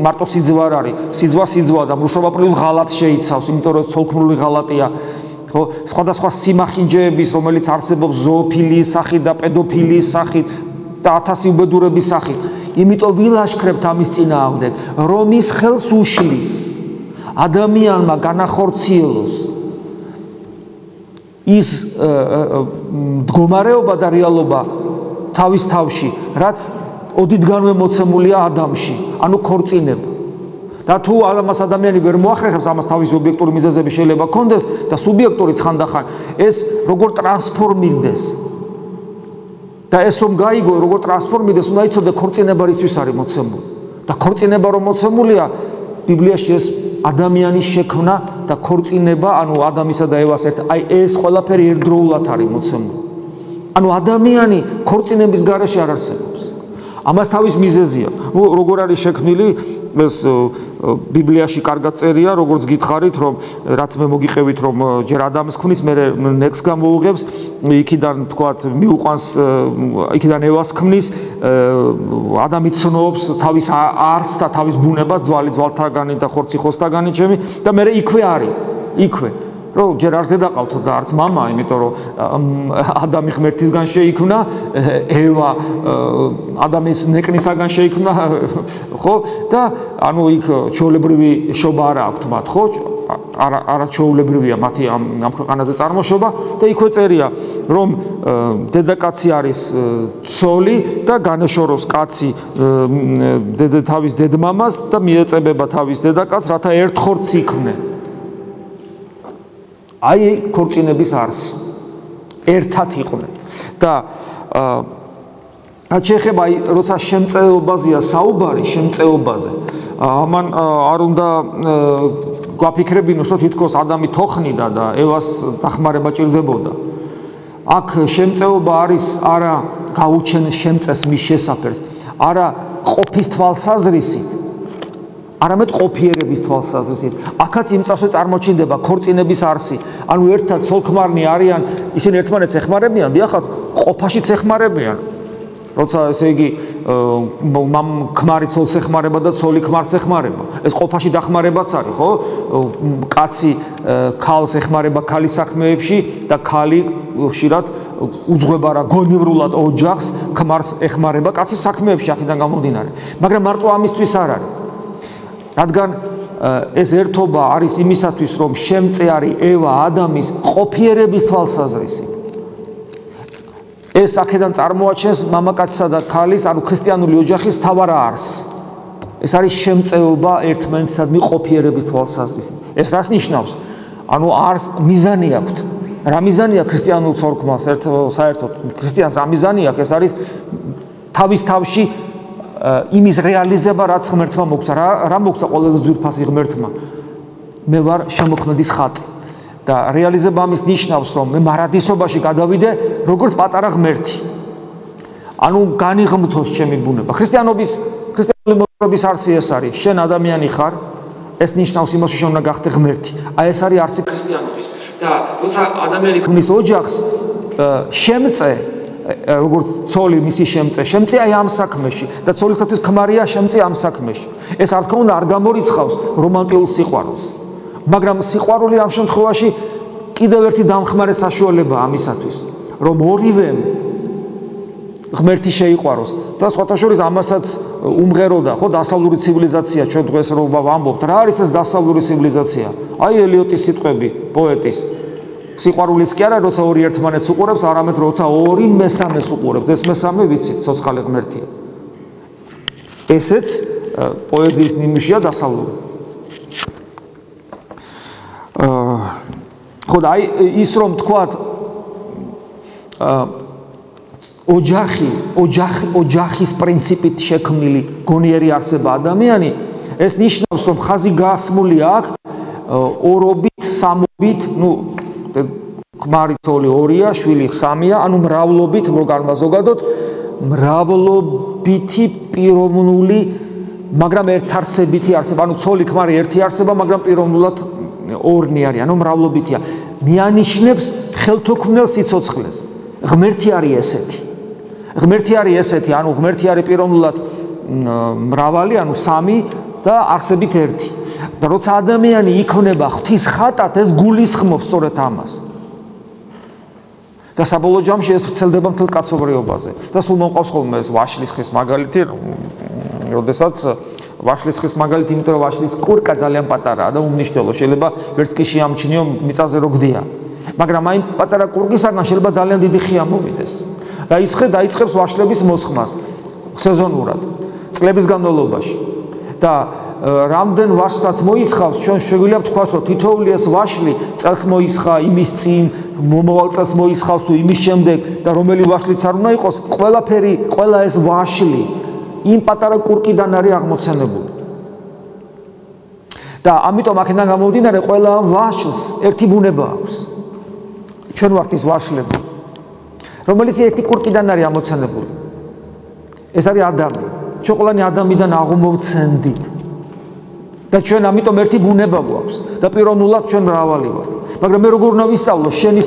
მარტო სიძვა არ არის, სიძვა და მრუშობა პლუს ღალატს შეიცავს, იმიტომ რომ ცოლქმრული ღალატია, ხო, სხვადასხვა სიმახინჯეების, რომელიც არსებობს ზოოფილიის სახით და პედოფილიის სახით და 1000 უბედურების სახით. იმიტომ ვილაშქრებთ ამის წინააღმდეგ, რომ ის ხელს უშლის ადამიანმა განახორციელოს ის მდგომარეობა და რეალობა თავის თავში, რაც ოდითგანვე მოცემულია ადამიანში, ანუ ქორწინება. და თუ ამას ადამიანი ვერ მოახერხებს, ამას თავისი ობიექტური მიზეზები შეიძლება ჰქონდეს და სუბიექტურიც ხანდახან, ეს როგორ ტრანსფორმირდეს. და ეს რომ გაიგო, როგორ ტრანსფორმირდეს, უნდა იცოდე ქორწინება რისთვის არის მოცემული. და ქორწინება რომ მოცემულია, ბიბლიაში ეს ადამიანის შექმნა და ქორწინება, ანუ ადამიანსა და ევას ერთ, აი ეს ყველაფერი ერთდროულად არის მოცემული. ანუ ადამიანი ქორწინების გარეშე არ არსებობს. ამას თავის მიზეზია. როგორ არის შექმნილი ეს ბიბლიაში კარგად წერია, როგორც გითხარით, რომ რაც მე მოგიყევით, რომ ჯერ ადამიანს ქმნის, მე ნექს გამოუღებს, იქიდან თქვათ მიუყვანს, იქიდან ევას ქმნის, ადამი ცნობს თავის არსს და თავის ბუნებას, ძვალი ძვალთაგანი და ხორცი ხოსთაგანი ჩემი და მე იქვე არის, იქვე. რომ ჯერ არ დედაყავთო და არც მამა, იმიტომ რომ ადამი ღმერთისგან შეიქმნა, ევა ადამიანის ნეკნისაგან შეიქმნა, ხო? და ანუ იქ ჩვეულებრივი შობა არა აქვთ მათ, ხო? არა ჩვეულებრივია მათი ამ ქვეყანაზე წარმოშობა და იქვე წერია, რომ დედაკაცი არის ცოლი და განეშოროს კაცი თავის დედმამას და მიეწებება თავის დედაკაცს, რათა ერთ ხორცს იქმნენ. აი ქორწინების არსი ერთად იყვნენ და რაც შეეხება როცა შემწეობაზეა საუბარი შემწეობაზე ამან არ უნდა გვაფიქრებინოს რომ თითქოს ადამი თოხნიდა და ევას დახმარება ჭირდებოდა აქ შემწეობა არის არა გაუჩენ შემწეს მის შესაფერს არა ყოფის თვალსაზრისით არამედ ყოფიერების თვალსაზრისით. აქაც იმ წასვე წარმოჩინდება ქორწინების არსი. ანუ ერთად ცოლ-ქმარნი არიან, ისინი ერთმანეთს ეხმარებიან, დიახაც, ყოფაშიც ეხმარებიან. როცა ესე იგი ქმარი ცოლს ეხმარება და ცოლი ქმარს ეხმარება. ეს ყოფაში დახმარებაც არის, ხო? კაცი ქალს ეხმარება ქალის საქმეებში და ქალი ხშირად უძღვება რა გონივრულად ოჯახს, ქმარს ეხმარება კაცის საქმეებში აქედან გამომდინარე. მაგრამ მარტო ამისთვის არ არის. რადგან ეს ერთობა არის იმისათვის, რომ შემწე არის ევა ადამის ყოფიერების თვალსაზრისით. ეს აქედან წარმოაჩენს მამაკაცსა და ქალის, ანუ ქრისტიანული ოჯახის მთავარ არსს. ეს არის შემწეობა ერთმანეთისადმი ყოფიერების თვალსაზრისით. ეს რას ნიშნავს? ანუ არსს მიზანი აქვს. რა მიზანია ქრისტიანულ ცოლ-ქმარს საერთოდ? ქრისტიანს რა მიზანი აქვს? ეს არის თავის თავში იმის რეალიზება, რაც ღმერთმა მოგცა, რა მოგცა ყველაზე ძვირფასი ღმერთმა. მე ვარ შემოქმედის ხატი. და რეალიზება ამის ნიშნავს, რომ მე მარადისობაში გადავიდე, როგორც პატარა ღმერთი. ანუ განიღმთოს ჩემი ბუნება. ქრისტიანული მოგების არსი ეს არის. შენ ადამიანი ხარ, ეს ნიშნავს იმას, რომ შენ უნდა გახდე ღმერთი. აი ეს არის არსი ქრისტიანობის. და როცა ადამიანი ქმნის ოჯახს, შემწე როგორც ცოლი მისი შემწე აი ამ საქმეში და ცოლისათვის ქმარია შემწე ამ საქმეში. ეს არ თქმა უნდა არ გამორიცხავს რომანტიკულ სიყვარულს. მაგრამ სიყვარული ამ შემთხვევაში კიდევ ერთი დამხმარე საშუალებაა ამისათვის, რომ ორივემ ღმერთი შეიყვაროს და სხვათა შორის ამასაც უმღეროდა, ხო, დასავლური ცივილიზაცია ჩვენ დღეს რო ვამბობთ, რა არის ეს დასავლური ცივილიზაცია? აი ელიოტის სიტყვები, პოეტის სიყვარულის კი არა, როცა ორი ერთმანეთს უყურებს, არამედ როცა ორი მესამეს უყურებს. ეს მესამე ვიცით, ცოცხალი ღმერთია. ესეც პოეზიის ნიმუშია დასავლური. ხო და აი ის რომ თქვათ ოჯახის პრინციპით შექმნილი გონიერი არსება ადამიანი, ეს ნიშნავს, რომ ხაზი გაასმულია აქ ორობით, სამობით, ქმარი ცოლი ორია, შვილი სამია, ანუ მრავლობით, მოგარმა ზოგადად, მრავლობითი პიროვნული, მაგრამ ერთარსებითი არსება, ანუ ცოლი ქმარი ერთი არსება, მაგრამ პიროვნულად ორნი არის, ანუ მრავლობითია. მიანიშნებს ხელთუქმნელ სიცოცხლეს. ღმერთი არის ესეთი. ღმერთი არის ესეთი, ანუ ღმერთი არის პიროვნულად მრავალი, ანუ სამი და არსებით ერთი. და როცა ადამიანი იქნება ღვთის ხატად, ეს გულისხმობს სწორედ ამას. და საბოლოო ჯამში ეს ვრცელდება მთელ კაცობრიობაზე. და სულ მომყავს ხოლმე ეს ვაშლის ხის მაგალითი, როდესაც ვაშლის ხის მაგალითი, იმიტომ რომ ვაშლის კურკა ძალიან პატარაა და უმნიშვნელო, შეიძლება ვერც კი შეამჩნიო მიწაზე რო გდია. მაგრამ აი პატარა კურკისაგან შეიძლება ძალიან დიდი ხე ამოვიდეს. და ის ხე დაიწყებს ვაშლების მოსხმას სეზონურად, წლების განმავლობაში. და რამდენ ვაშლსაც მოისხავს, ჩვენ შეგვიძლია ვთქვათ, რომ თითოეული ეს ვაშლი წელს მოისხა, იმის წინ, მომავალ წელს მოისხავს თუ იმის შემდეგ და რომელი ვაშლიც არ უნდა იყოს, ყველაფერი, ყველა ეს ვაშლი იმ პატარა კურკიდან არის აღმოცენებული. და ამიტომ აქედან გამომდინარე, ყველა ვაშლს ერთი ბუნება აქვს. ჩვენ ვართ ის ვაშლები, რომელიც ერთი კურკიდან არის ამოცენებული. ეს არის ადამი. ჩვენ ყველანი ადამიდან აღმოვცენდით. და ჩვენ ამიტომ ერთი ბუნება გვაქვს და პიროვნულად ჩვენ მრავალი ვართ. მაგრამ მე როგორ უნდა ვისწავლო შენი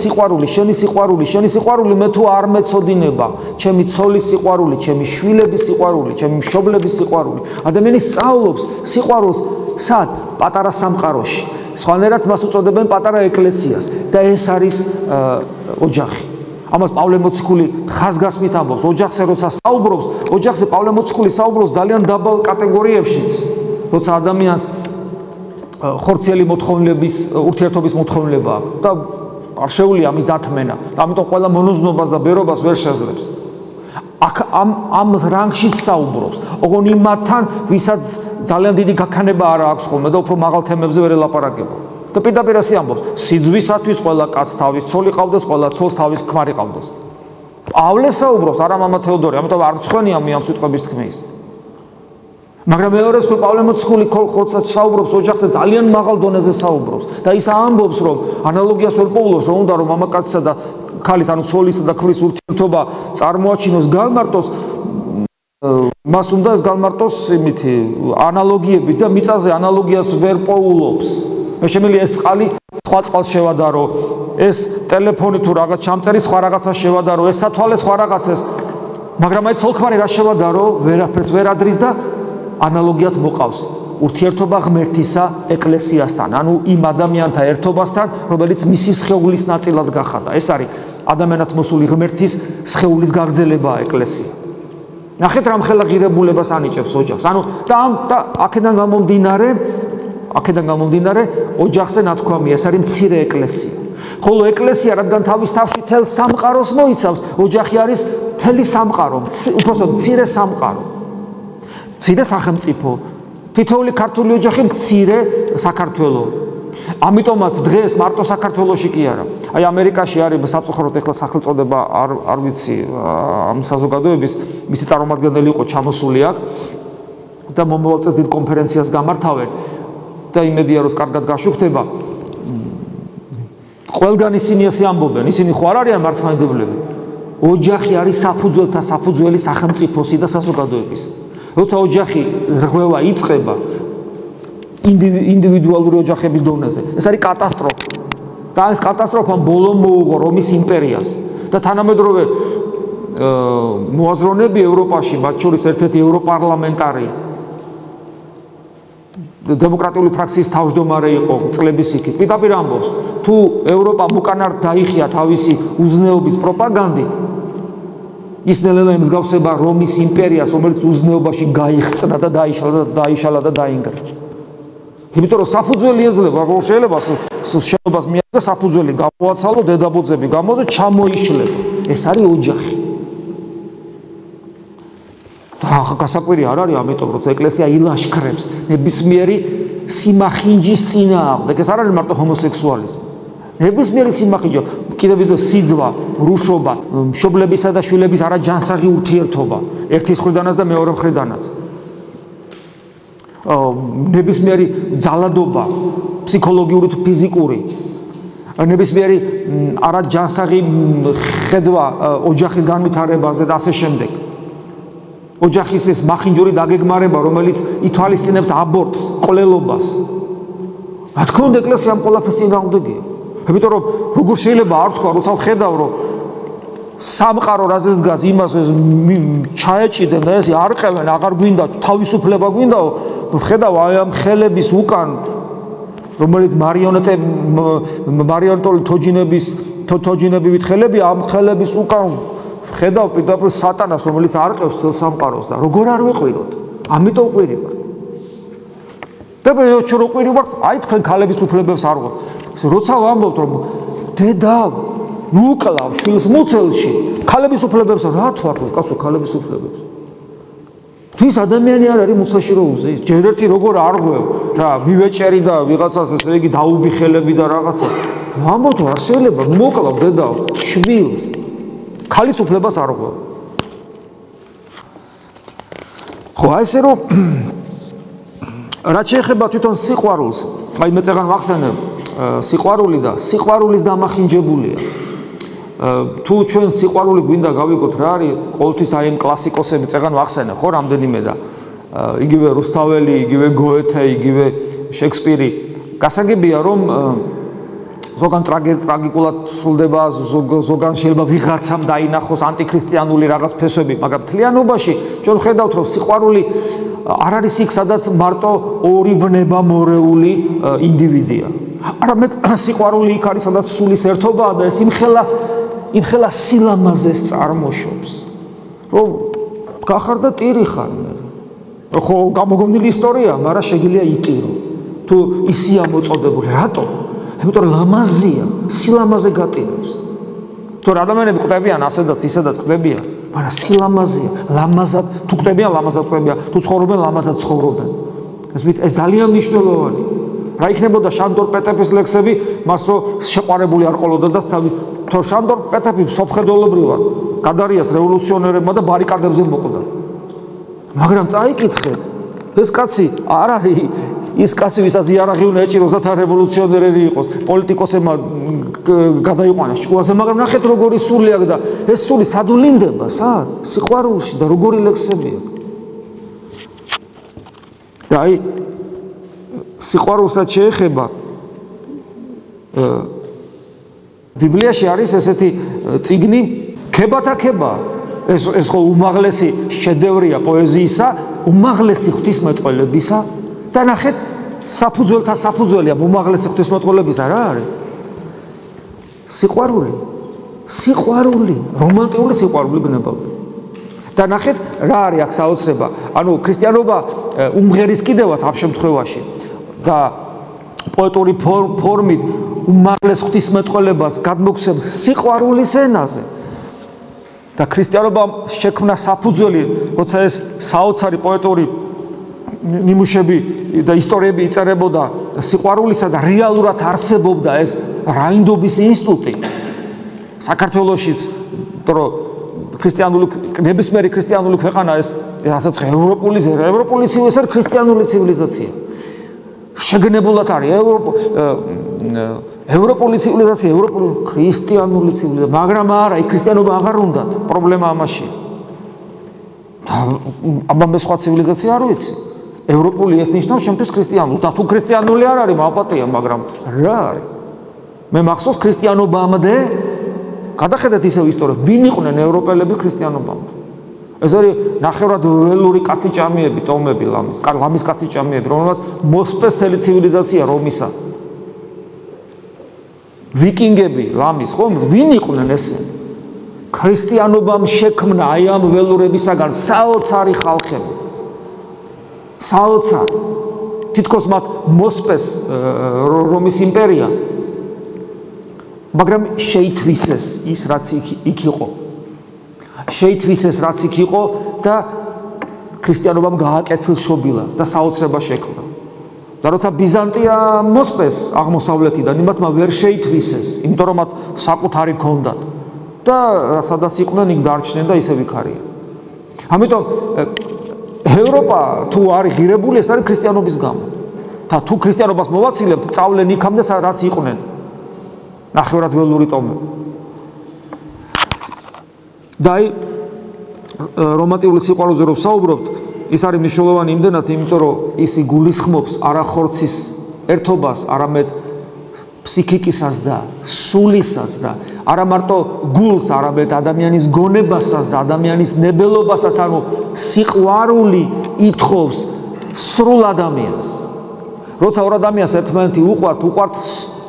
სიყვარული, მე თუ არ მეწოდინება, ჩემი ცოლის სიყვარული, ჩემი შვილების სიყვარული, ჩემი მშობლების სიყვარული. ადამიანი სწავლობს სიყვარულს სად? პატარა სამყაროში. სხვანაირად მას უწოდებენ პატარა ეკლესიას და ეს არის ოჯახი. ამას პავლე მოციქული ხაზგასმით ამბობს, ოჯახზე როცა საუბრობს, ოჯახზე პავლე მოციქული საუბრობს ძალიან დაბალ კატეგორიებშიც, როცა ადამიანს ხორციელი მოთხოვნილების, ურთიერთობის მოთხოვნილება აქვს და არ შეუძლია ამის დათმენა. ამიტომ ყველა მონოზნობას და ბერობას ვერ შეძლებს. ამ რანგშიც საუბრობს, ოღონდ იმათთან, ვისაც ძალიან დიდი გაქანება არ აქვს ხოლმე და უფრო მაღალ თემებზე ვერ ელაპარაკება. და პირდაპირ ასე ამბობს, სიძვისათვის ყველა კაცს თავის ცოლი ყავდეს, ყველა ცოლს თავის ქმარი ყავდეს. პავლე საუბრობს, არა მამა თეოდორე, ამიტომ არ მწხვენია მე ამ სიტყვების თქმის. მაგრამ მეორეს თუ პავლე მოციქული ხოცა საუბრობს ოჯახზე ძალიან მაღალ დონეზე საუბრობს და ის ამბობს, რომ ანალოგიას ვერ პოულობს, რომ უნდა რომ მამაკაცსა და ქალის, ანუ ცოლისა და ქმრის ურთიერთობა წარმოაჩინოს განმარტოს, მას უნდა ეს განმარტოს იმითი ანალოგიებით და მიწაზე ანალოგიას ვერ პოულობს. მე შემიძლია ეს წყალი სხვა წყალს შევადარო, ეს ტელეფონი თუ რაღაც ჩამწერი სხვა რაღაცას შევადარო, ეს სათვალე სხვა რაღაცას, მაგრამ აი ცოლ-ქმარი რა შევადარო, ვერაფერს ვერ ადრის და ანალოგიად მოყავს ურთიერთობა ღმერთისა ეკლესიასთან, ანუ იმ ადამიანთა ერთობასთან, რომელიც მისი სხეულის ნაწილად გახადა. ეს არის ადამიანად მოსული ღმერთის სხეულის გაგრძელებაა ეკლესია. ნახეთ რამხელა ღირებულებას ანიჭებს ოჯახს. ანუ და აქედან გამომდინარე ოჯახზე ნათქვამია, ეს არის მცირე ეკლესია. ხოლო ეკლესია, რადგან თავის თავში თელ სამყაროს მოიცავს, ოჯახი არის მთელი სამყარო, უпросто მცირე სამყარო. მცირე სახელმწიფო, თითოეული ქართული ოჯახი მცირე საქართველო. ამიტომაც დღეს მარტო საქართველოში კი არა. აი ამერიკაში არის საპსუხაროდ ეხლა სახელწოდება არ ვიცი ამ საზოგადოების, მისი წარმომადგენელი იყო ჩამოსული აქ და მომავალ წელს დიდ კონფერენციას გამართავენ და იმედია რომ კარგად გაშუქდება. ყველგან ისინი ასე ამბობენ, ისინი ხო არ არიან მართლმადიდებლები. ოჯახი არის საფუძველთა საფუძველი სახელმწიფოსი და საზოგადოების. როცა ოჯახი რღვევა იწყება ინდივიდუალური ოჯახების დონეზე, ეს არის კატასტროფა. და ეს კატასტროფა ბოლომ მოუღო რომის იმპერიას და თანამედროვე მოაზროვნეები ევროპაში, მათ შორის ერთ-ერთი ევროპარლამენტარი დემოკრატიული ფრაქციის თავმჯდომარე იყო წლების იქით. პირდაპირ ამბობს, თუ ევროპამ უკან არ დაიხია თავისი უზნეობის პროპაგანდით, ის ნელ-ნელა ემსგავსება რომის იმპერიას, რომელიც უზნეობაში გაიხსნა და დაიშალა და დაინგრჩა. იმიტომ რომ საფუძველი ეძლევა, როგორ შეიძლება შენობას მიადგა საფუძველი გამოაცალო, დედაბოძები გამოზო, ჩამოიშლება. ეს არის ოჯახი. და გასაკვირი არ არის ამიტომ, როცა ეკლესია ილაშქრებს ნებისმიერი სიმახინჯის წინააღმდეგ. ეს არ არის მარტო ჰომოსექსუალიზმი. ნებისმიერი სიმახინჯი, კიდევ ვიზო სიძვა, რუშობა, მშობლებისა და შვილების არაჯანსაღი ურთიერთობა, ერთის მხრიდანაც და მეორე მხრიდანაც. ნებისმიერი ძალადობა, ფსიქოლოგიური თუ ფიზიკური, ნებისმიერი არაჯანსაღი ხედვა ოჯახის განვითარებაზე და ასე შემდეგ. ოჯახის ეს მახინჯური დაგეგმარება, რომელიც ითვალისწინებს აბორტს, ყოლელობას. რა თქმა უნდა, ეკლესია ამ ყველაფერს წინააღმდეგია. იმიტომ რომ როგორ შეიძლება არ თქვა, როცა ხედავ, რომ სამყარო რაზეც დგას, იმას ეს ჩაეჭიდენ და ესე არ ყევენ, აღარ გვინდა თავისუფლება გვინდაო, ხედავ აი ამ ხელების უკან, რომელიც მარიონეტული თოჯინებივით ხელები, ამ ხელების უკან ხედავ პირდაპირ სატანას, რომელიც არ ყევს თელ სამყაროს და როგორ არ ვიყვიროთ. ამიტომ ყვირივართ. და მე რო ყვირივართ, აი თქვენ ქალების უფლებებს არ ვღოთ. როცა ვამბობთ, რომ დედავ ნუკლავ შვილს მუცელში, ქალების უფლებებს რა თვართ, კაცო, ქალების უფლებებს. თუ ის ადამიანი არ არის მუცელში რო უზის, ჯერ ერთი როგორ არ ღვევ, რა, მივეჭერი და ვიღაცას ესე იგი დაუბიხელები და რაღაცა. ვამბობთ, არ შეიძლება მოკლავ დედავ შვილს. ქალის უფლებას არ ღვევ. ხო, აი ესე რომ რაც შეეხება თვითონ სიყვარულს, აი მე წეგან ვახსენებ სიყვარული და სიყვარულის დამახინჯებულია. თუ ჩვენ სიყვარული გვინდა გავიგოთ რა არის, ყოველთვის აი ამ კლასიკოსები წეგან ვახსენებ, ხო, რამდენიმე და იგივე რუსთაველი, იგივე გოეთე, იგივე შექსპირი. გასაგებია რომ ზოგან ტრაგიკულად სრულდება, ზოგან შეიძლება ვიღაცამ დაინახოს ანტიქრისტიანული რაღაც ფესვები, მაგრამ თლიანობაში ჩვენ ხედავთ, რომ სიყვარული არ არის იქ, სადაც მარტო ორი ვნება მორეული ინდივიდია. არამედ სიყვარული იქ არის, სადაც სულის ერთობაა და ეს იმხელა სილამაზეს წარმოშობს. რომ გახარ და ტირი ხარ მე. ხო, გამოგონილი ისტორია, მაგრამ შეგიძლია იტირო. თუ ისია მოწოდებული, რატო? იმიტომ რომ ლამაზია, სილამაზე გატირებს. თორე ადამიანები ყვდებიან ასედაც ისედაც ყვდებიან, მაგრამ სილამაზია, ლამაზად თუ ყვდებიან, ლამაზად ყვდებიან, თუ ცხოვრობენ, ლამაზად ცხოვრობენ. ეს ძალიან მნიშვნელოვანია. რა იქნებოდა შანდორ პეტეფის ლექსები, მას რო შეყვარებული არ ყოლოდა და თორე შანდორ პეტეფი სოფხედველობრივად გადარიას რევოლუციონერებმა და ბარიკადებზე მოკვდა. მაგრამ წაიკითხეთ, ეს კაცი არ არის ის კაცი, ვისაც იარაღი უნდა ეჭიროს და თან რევოლუციონერი იყოს, პოლიტიკოსებმა გადაიყვანეს ჭკუაზე, მაგრამ ნახეთ როგორი სული აქვს და ეს სული სად ვლინდება, სად? სიყვარულში და როგორი ლექსები აქვს. და აი სიყვარულსაც შეეხება ბიბლიაში არის ესეთი წიგნი ქებათა ქება. ეს ხო უმაღლესი შედევრია პოეზიისა, უმაღლესი ღვთისმეტყველებისა და ნახეთ საფუძველთა საფუძველია უმაღლესი ღვთისმეტყველებისა რა არის? სიყვარული, რომანტიკული სიყვარული გნებავდა. და ნახეთ რა არის აქ საოცრება. ანუ ქრისტიანობა უმღერის კიდევაც ამ შემთხვევაში და პოეტური ფორმით უმაღლეს ღვთისმეტყველებას გადმოგვცემს სიყვარულის ენაზე. და ქრისტიანობამ შექმნა საფუძველი, როცა ეს საოცარი პოეტური ნიმუშები და ისტორიები იწერებოდა სიყვარულისა და რეალურად არსებობდა ეს რაინდობის ინსტიტუტი საქართველოშიც, იმიტომ რომ ქრისტიანული ნებისმიერი ქრისტიანული ქვეყანა ეს ასე ევროპული ქრისტიანული ცივილიზაცია. შეგნებულად არის ევროპული ცივილიზაცია, ევროპული ქრისტიანული ცივილიზაცია, მაგრამ არა, ქრისტიანობა აღარ უნდათ, პრობლემა ამაშია. ამბამე სხვა ცივილიზაცია არ ვიცი. ევროპული ეს ნიშნავს შემთხვევით ქრისტიანული. და თუ ქრისტიანული არ არის, მაპატია, მაგრამ რა არის? მე მახსოვს ქრისტიანობამდე, გადახედეთ ისევ ისტორია, ვინ იყვნენ ევროპელები ქრისტიანობამდე? ეს არის ნახევრად ველური კაციჭამიები, ტომები ლამის კაციჭამიები, რომელსაც მოსპეს თელი ცივილიზაცია რომისა. ვიკინგები, ლამის, ხო, ვინ იყვნენ ესენი? ქრისტიანობამ შექმნა აი ამ ველურებისაგან საოცარი ხალხები. საოცარი. თითქოს მათ მოსპეს რომის იმპერია. მაგრამ შეითვისეს ის, რაც იქ იყო. შეითვისეს რაც იქ იყო და ქრისტიანობამ გააკეთილშობილა და საოცრება შექმნა. და როცა ბიზანტია მოსპეს აღმოსავლეთიდან, იმათმა ვერ შეითვისეს, იმიტომ რომ მათ საკუთარი ჰქონდათ და სადაც იყვნენ იქ დარჩნენ და ისევ იქ არიან. ამიტომ ევროპა თუ არის ღირებული, ეს არის ქრისტიანობის გამო. და თუ ქრისტიანობას მოვაცილებთ, წავლენ იქამდე რაც იყვნენ. ნახევრად ველური ტომები. და აი რომანტიკული სიყვარულზე რო ვსაუბრობთ, ის არის მნიშვნელოვანი იმდენად, იმიტომ რომ ის იგულისხმობს არა ხორცის ერთობას, არამედ ფსიქიკისას და სულისას და არა მარტო გულს, არამედ ადამიანის გონებასაც და ადამიანის ნებელობასაც, ანუ სიყვარული ითხოვს სრულ ადამიანს. როცა ორ ადამიანს ერთმანეთი უყვართ,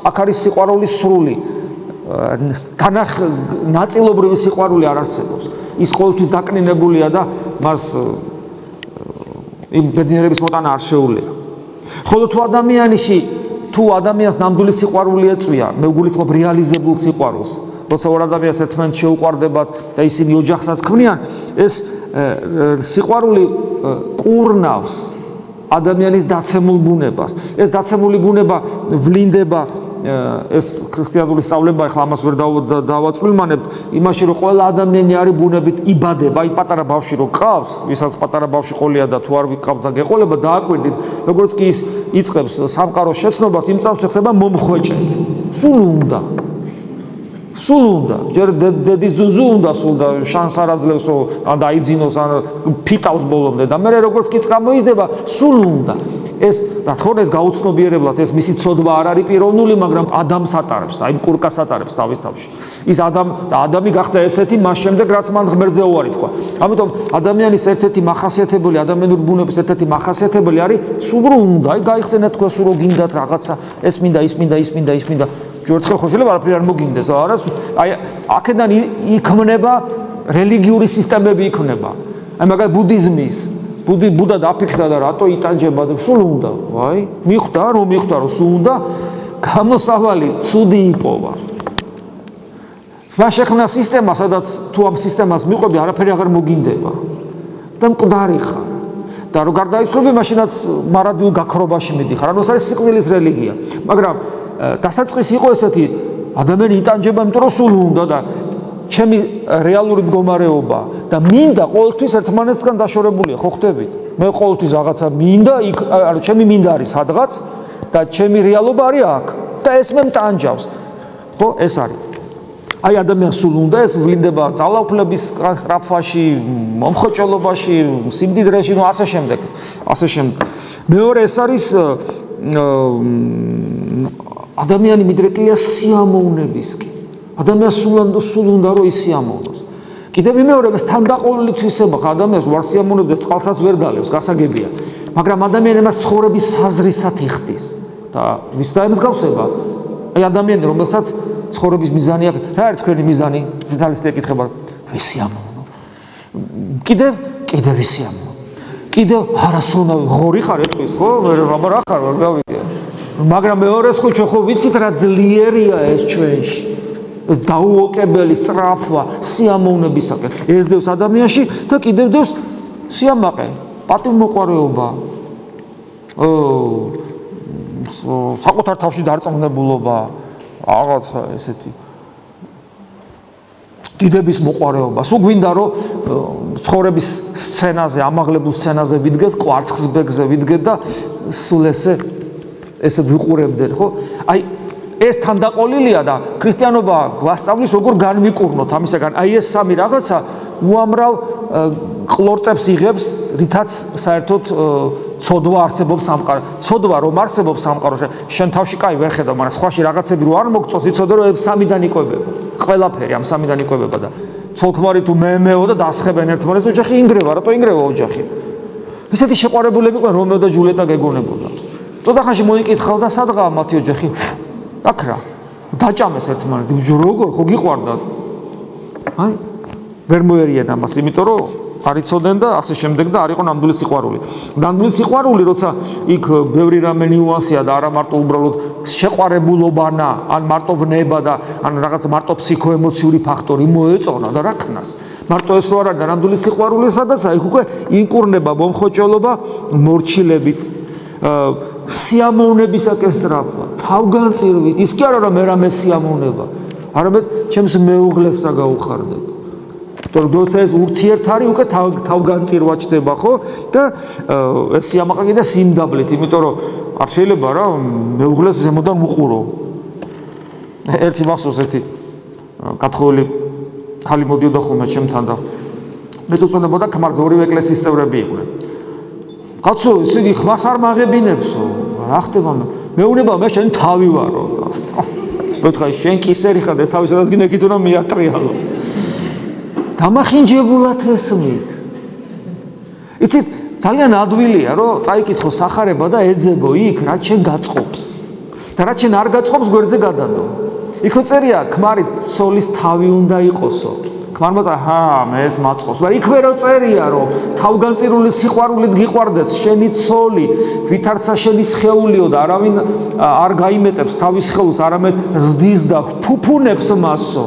აქ არის სიყვარული სრული. ნაწილობრივი სიყვარული არ არსებობს. ის ყოველთვის დაკნინებულია და მას იმ ბედნიერების მოტანა არ შეუძლია. ხოლო თუ ადამიანს ნამდვილი სიყვარული ეწვია, მე ვგულისხმობ რეალიზებულ სიყვარულს, როცა ორ ადამიანს ერთმანეთს შეუყვარდებათ და ისინი ოჯახსაც ქმნიან, ეს სიყვარული კურნავს ადამიანის დაცემულ ბუნებას. ეს დაცემული ბუნება ვლინდება ეს ქრისტიანული სწავლება, ახლა ამას ვერ დავაწვრილმანებთ, იმაში რომ ყველა ადამიანი არის ბუნებით იბადება, აი პატარა ბავშვი რო ყავს, ვისაც პატარა ბავშვი ყოლია და თუ არ ვიყავთ და გეყოლება დააკვირდით, როგორც კი ის იწყებს სამყაროს შეცნობას, იმ წამს ხდება მომხვეჭე. სულ უნდა, ჯერ დედის ძუძუ უნდა სულ და შანს არ აძლევს რომ დაიძინოს ან ფიტავს ბოლომდე და მე როგორც კი წამოიძდება, სულ უნდა. ეს რა თქმა უნდა ეს გაუცნობიერებლად ეს მისი ცოდვა არ არის პიროვნული, მაგრამ ადამიანს ატარებს და იმ კურკას ატარებს თავის თავში. ის ადამი გახდა ესეთი მას შემდეგ რაც მან ღმერთზე უარი თქვა. ამიტომ ადამიანის ერთ-ერთი მახასიათებელი, ადამიანური ბუნების ერთ-ერთი მახასიათებელი არის სულ რო უნდა, აი გაიხსენეთ თქვა სულ რო გინდათ რაღაცა, ეს მინდა, ის მინდა, ის მინდა, ის მინდა. ჯერთხელ ხო შეიძლება არაფერი არ მოგინდეს, არა? აი აქედან იქმნება რელიგიური სისტემები იქმნება. აი მაგალითად ბუდიზმის ბუდა დაფიქრდა და რატო იტანჯება და სულ უნდა. აი, მიხვდა რომ სულ უნდა გამოსავალი ცუდი იპოვა. შექმნა სისტემა, სადაც თუ ამ სისტემას მიყვები, არაფერი აღარ მოგინდება. და მკვდარი ხარ. და რო გარდაიცვლები, მაშინაც მარადულ გაქრობაში მიდიხარ. ანუ ეს არის სიკვდილის რელიგია. მაგრამ დასაწყისი იყო ესეთი, ადამიანი იტანჯება, იმიტომ რომ სულ უნდა და ჩემი რეალური მდგომარეობა და მინდა ყოველთვის ერთმანეთსგან დაშორებულია, ხო ხდებით? მე ყოველთვის რაღაცა მინდა, ანუ ჩემი მინდა არის სადღაც და ჩემი რეალობა არის აქ და ეს მე მტანჯავს. ხო, ეს არის. აი ადამიანს სულ უნდა ეს ვლინდება ძალაუფლების სტრაფაში, მომხოჭელობაში, სიმდიდრეში, ну ასე შემდეგ. მეორე ეს არის ადამიანი მიდრეკილია სიამოვნებისკენ. ადამიანს სულ უნდა რომ ისიამოვნოს. კიდევ იმეორებს თანდაყოლილი თვისება ხა ადამიანს ვარ სიამოვნებდეს წყალსაც ვერ დალევს, გასაგებია. მაგრამ ადამიანი მას ცხოვრების საზრისად იხდის და ვის დაემსგავსება? აი ადამიანი რომელსაც ცხოვრების მიზანი აქვს, რა არის თქვენი მიზანი? ჟურნალისტი ეკითხება, ვისიამოვნო. კიდევ ვისიამოვნო. კიდევ არასონა ღორი ხარ ეტყვის, ხო? მე რა ხარ, ვერ გავიგე. მაგრამ მეორეს ხო ჩვენ ხო ვიცით რა ძლიერია ეს ჩვენში. ეს დაუოკებელი სწრაფვა სიამოვნებისაკენ ესდევს ადამიანში და კიდევ დევს სიამაყე, პატივმოყვარეობა, საკუთარ თავში დარწმუნებულობა, რაღაცა ესეთი დიდების მოყვარეობა. სულ გვინდა რომ ცხოვრების სცენაზე, ამაღლებულ სცენაზე ვიდგეთ, კვარცხლბეკზე ვიდგეთ და სულ ესე ვიყურებდეთ, ხო? აი ეს თანდაყოლილია და ქრისტიანობა გვასწავლის როგორ განვიკურნოთ ამისაგან. აი ეს სამი რაღაცა უამრავ ყლორტებს იღებს, რითაც საერთოდ ცოდვა არსებობს სამყარო. ცოდვა რომ არსებობს სამყაროში, შენ თავში კაი ვერ ხედავ, მაგრამ სხვაში რაღაცები რო არ მოგწოს, იცოდე რომ ეს სამიდან იკვებება. ყველაფერი ამ სამიდან იკვებება და ცოლ-ქმარი თუ მე-მეო და დასხებენ ერთმანეთს, ოჯახი ინგრევა, რატო ინგრევა ოჯახი? ესეთი შეყვარებულები იყვნენ რომეო და ჯულიეტა გეგონებოდა. წოდა ხანში მოიკითხავ და სადღაა მათი ოჯახი? აქ რა დაჭამეს ერთმანეთს როგორ ხო გიყვარდათ აი ვერ მოერიან ამას იმიტომ რომ არ იცოდნენ და ასე შემდეგ და არ იყო ნამდვილი სიყვარული. ნამდვილი სიყვარული როცა იქ ბევრი რამე ნიუანსია და არა მარტო უბრალოდ შეყვარებულობანა ან მარტო ვნება და ან რაღაც მარტო ფსიქოემოციური ფაქტორი მოეწონა და რა ქნას. მარტო ეს რო არ არის და ნამდვილი სიყვარული სადაც აი უკვე ინკურნება მომხოჭელობა მორჩილებით სიამოვნებისაკენ სწრაფვა, თავგანწირვით, ის კი არა რომ მე რამე სიამოვნება, არამედ ჩემს მეუღლესა გაუხარდება. როცა ეს ურთიერთარი უკვე თავგანწირვა ჩდება, ხო? და ეს სიამაყე კიდე სიმდაბლით, იმიტომ რომ არ შეიძლება რა მეუღლეს ზემოდან უყურო. ერთი მახსოვს ერთი კათოლიკე ქალი მოდიოდა ხოლმე ჩემთან და მე წუწუნებოდა ქმარს ორივე ეკლესიის წევრები იყვნენ. კაცო, ესე იგი ხმას არ მაღებინებსო. რა ხდება მე? მეუნება მე შენ თავი ვარო. მეთქი შენ კისერი ხარ და თავისადაც გინეკით რომ მიატრიალო. დამახინჯებულად ესმით. იცით, ძალიან ადვილია რომ წაიკითხო სახარება და ეძებო იქ რაც შენ გაწყობს. და რაც შენ არ გაწყობს გვერდზე გადადო. იქ წერია ქმარი ცოლის თავი უნდა იყოსო. ქმარმა მე ეს მაწყობს, მაგრამ იქვე რო წერია რომ თავგანწირული სიყვარულით გიყვარდეს შენი ცოლი, ვითარცა შენი სხეულიო და არავინ არ გაიმეტებს თავის სხეულს, არამედ ზდის და ფუფუნებს მასო.